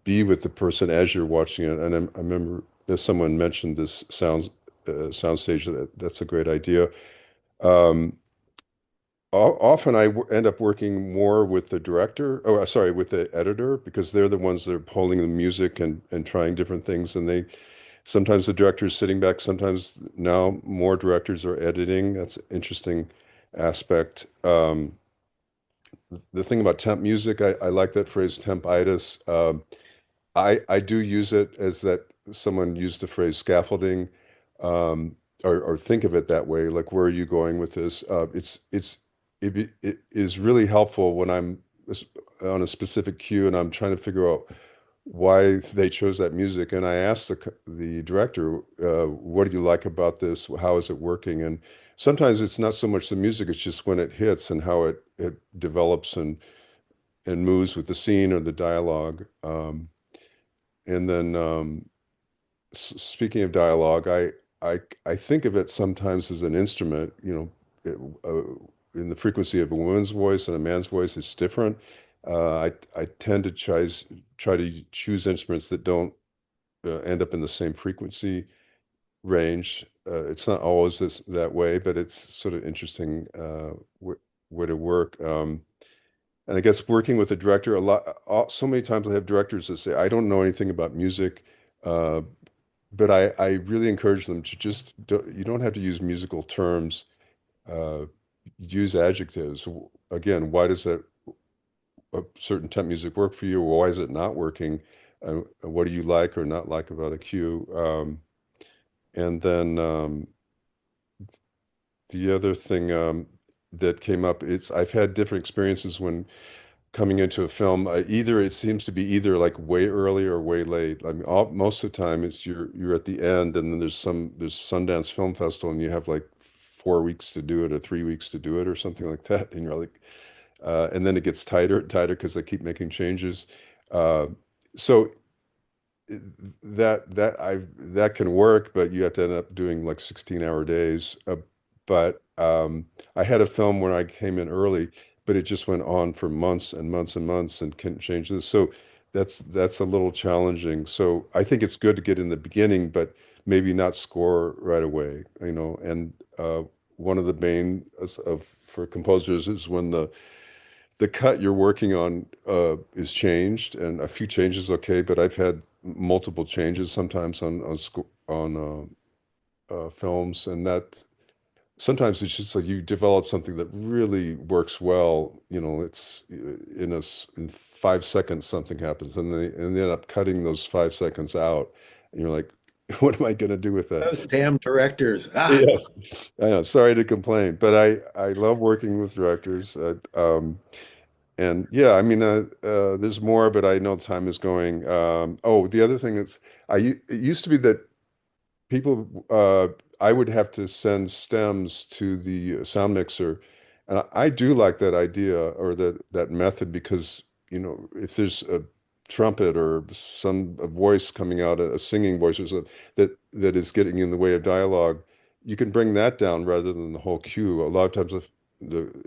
be with the person as you're watching it, and I remember that someone mentioned this soundstage. That's a great idea. Often I end up working more with the director, with the editor, because they're the ones that are pulling the music and trying different things. And sometimes the director is sitting back, sometimes now more directors are editing. That's an interesting aspect. The thing about temp music, I like that phrase, temp-itis. I do use it as that someone used the phrase scaffolding, or think of it that way, like, where are you going with this? It is really helpful when I'm on a specific cue and I'm trying to figure out why they chose that music. And I asked the director, what do you like about this? How is it working? And sometimes it's not so much the music, it's just when it hits and how it develops and moves with the scene or the dialogue. And then speaking of dialogue, I think of it sometimes as an instrument, in the frequency of a woman's voice and a man's voice, it's different. I tend to try to choose instruments that don't end up in the same frequency range. It's not always that way, but it's sort of interesting way to work. And I guess working with a director, so many times I have directors that say, I don't know anything about music, but I really encourage them to you don't have to use musical terms. Use adjectives. Again, why does a certain temp music work for you, or why is it not working? What do you like or not like about a cue? And then the other thing that came up is I've had different experiences when coming into a film. It seems to be either like way early or way late. I mean, most of the time it's you're at the end, and then there's Sundance Film Festival, and you have like 4 weeks to do it or 3 weeks to do it or something like that, and you're like, and then it gets tighter and tighter because they keep making changes. So that can work, but you have to end up doing like 16-hour days. But I had a film where I came in early, but it just went on for months and months and months and couldn't change this. So that's a little challenging. So I think it's good to get in the beginning, but maybe not score right away, And one of the bane for composers is when the the cut you're working on is changed, and a few changes, okay, but I've had multiple changes sometimes on films, and that sometimes it's just like you develop something that really works well. It's in 5 seconds something happens, and they end up cutting those 5 seconds out, and you're like, what am I going to do with that? Those damn directors. Yes, I know. Sorry to complain, but I love working with directors. And yeah, I mean, there's more, but I know time is going. Oh, the other thing is, it used to be that people, I would have to send stems to the sound mixer, and I do like that idea or that method because if there's a trumpet or a voice coming out, a singing voice or something that is getting in the way of dialogue, you can bring that down rather than the whole cue. A lot of times it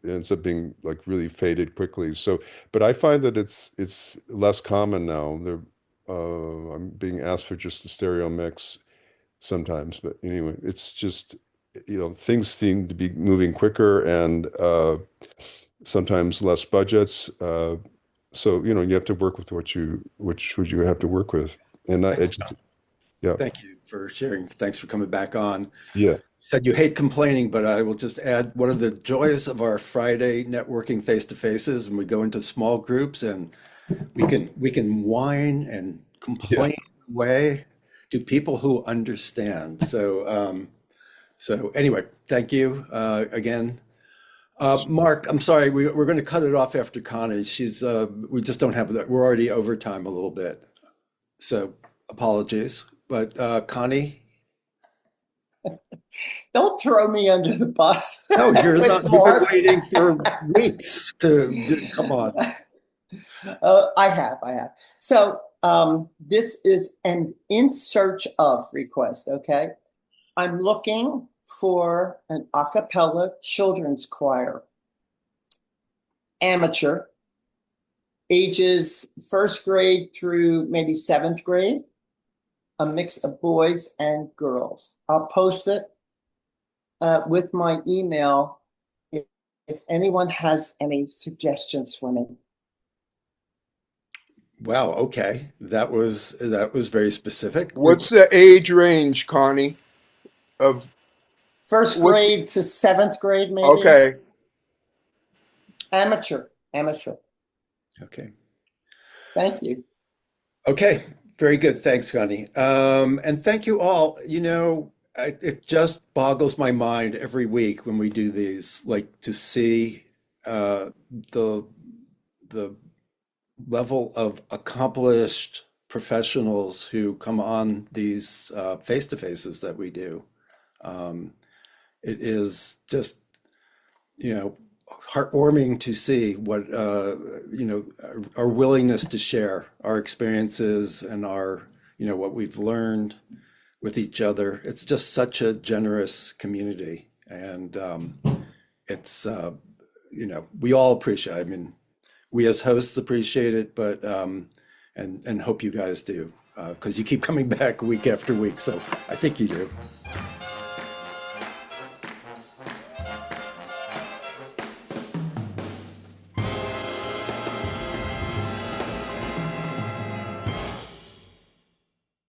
ends up being like really faded quickly. So, but I find that it's less common now. I'm being asked for just a stereo mix sometimes, but anyway, it's just things seem to be moving quicker and sometimes less budgets. So you have to work with what you have to work with, and yeah. Thank you for sharing. Thanks for coming back on. Yeah. Said you hate complaining, but I will just add one of the joys of our Friday networking face-to-faces, and we go into small groups and we can whine and complain away to people who understand. So anyway, thank you again. Mark, I'm sorry, we're going to cut it off after Connie. We just don't have that. We're already over time a little bit. So apologies, but Connie. Don't throw me under the bus. No, you're with not. You've Mark. been waiting for weeks to come on. I have. So this is an in search of request, okay? I'm looking for an a cappella children's choir, amateur, ages 1st grade through maybe 7th grade, a mix of boys and girls. I'll post it with my email if anyone has any suggestions for me. Wow, okay. That was very specific. What's the age range, Connie? Of 1st grade to 7th grade, maybe. Okay. Amateur. Okay. Thank you. Okay, very good. Thanks, Connie. And thank you all. It just boggles my mind every week when we do these, like to see the level of accomplished professionals who come on these face-to-faces that we do. It is just, heartwarming to see what, our willingness to share our experiences and our, what we've learned with each other. It's just such a generous community. And it's, we all appreciate it. I mean, we as hosts appreciate it, but, and hope you guys do, because you keep coming back week after week. So I think you do.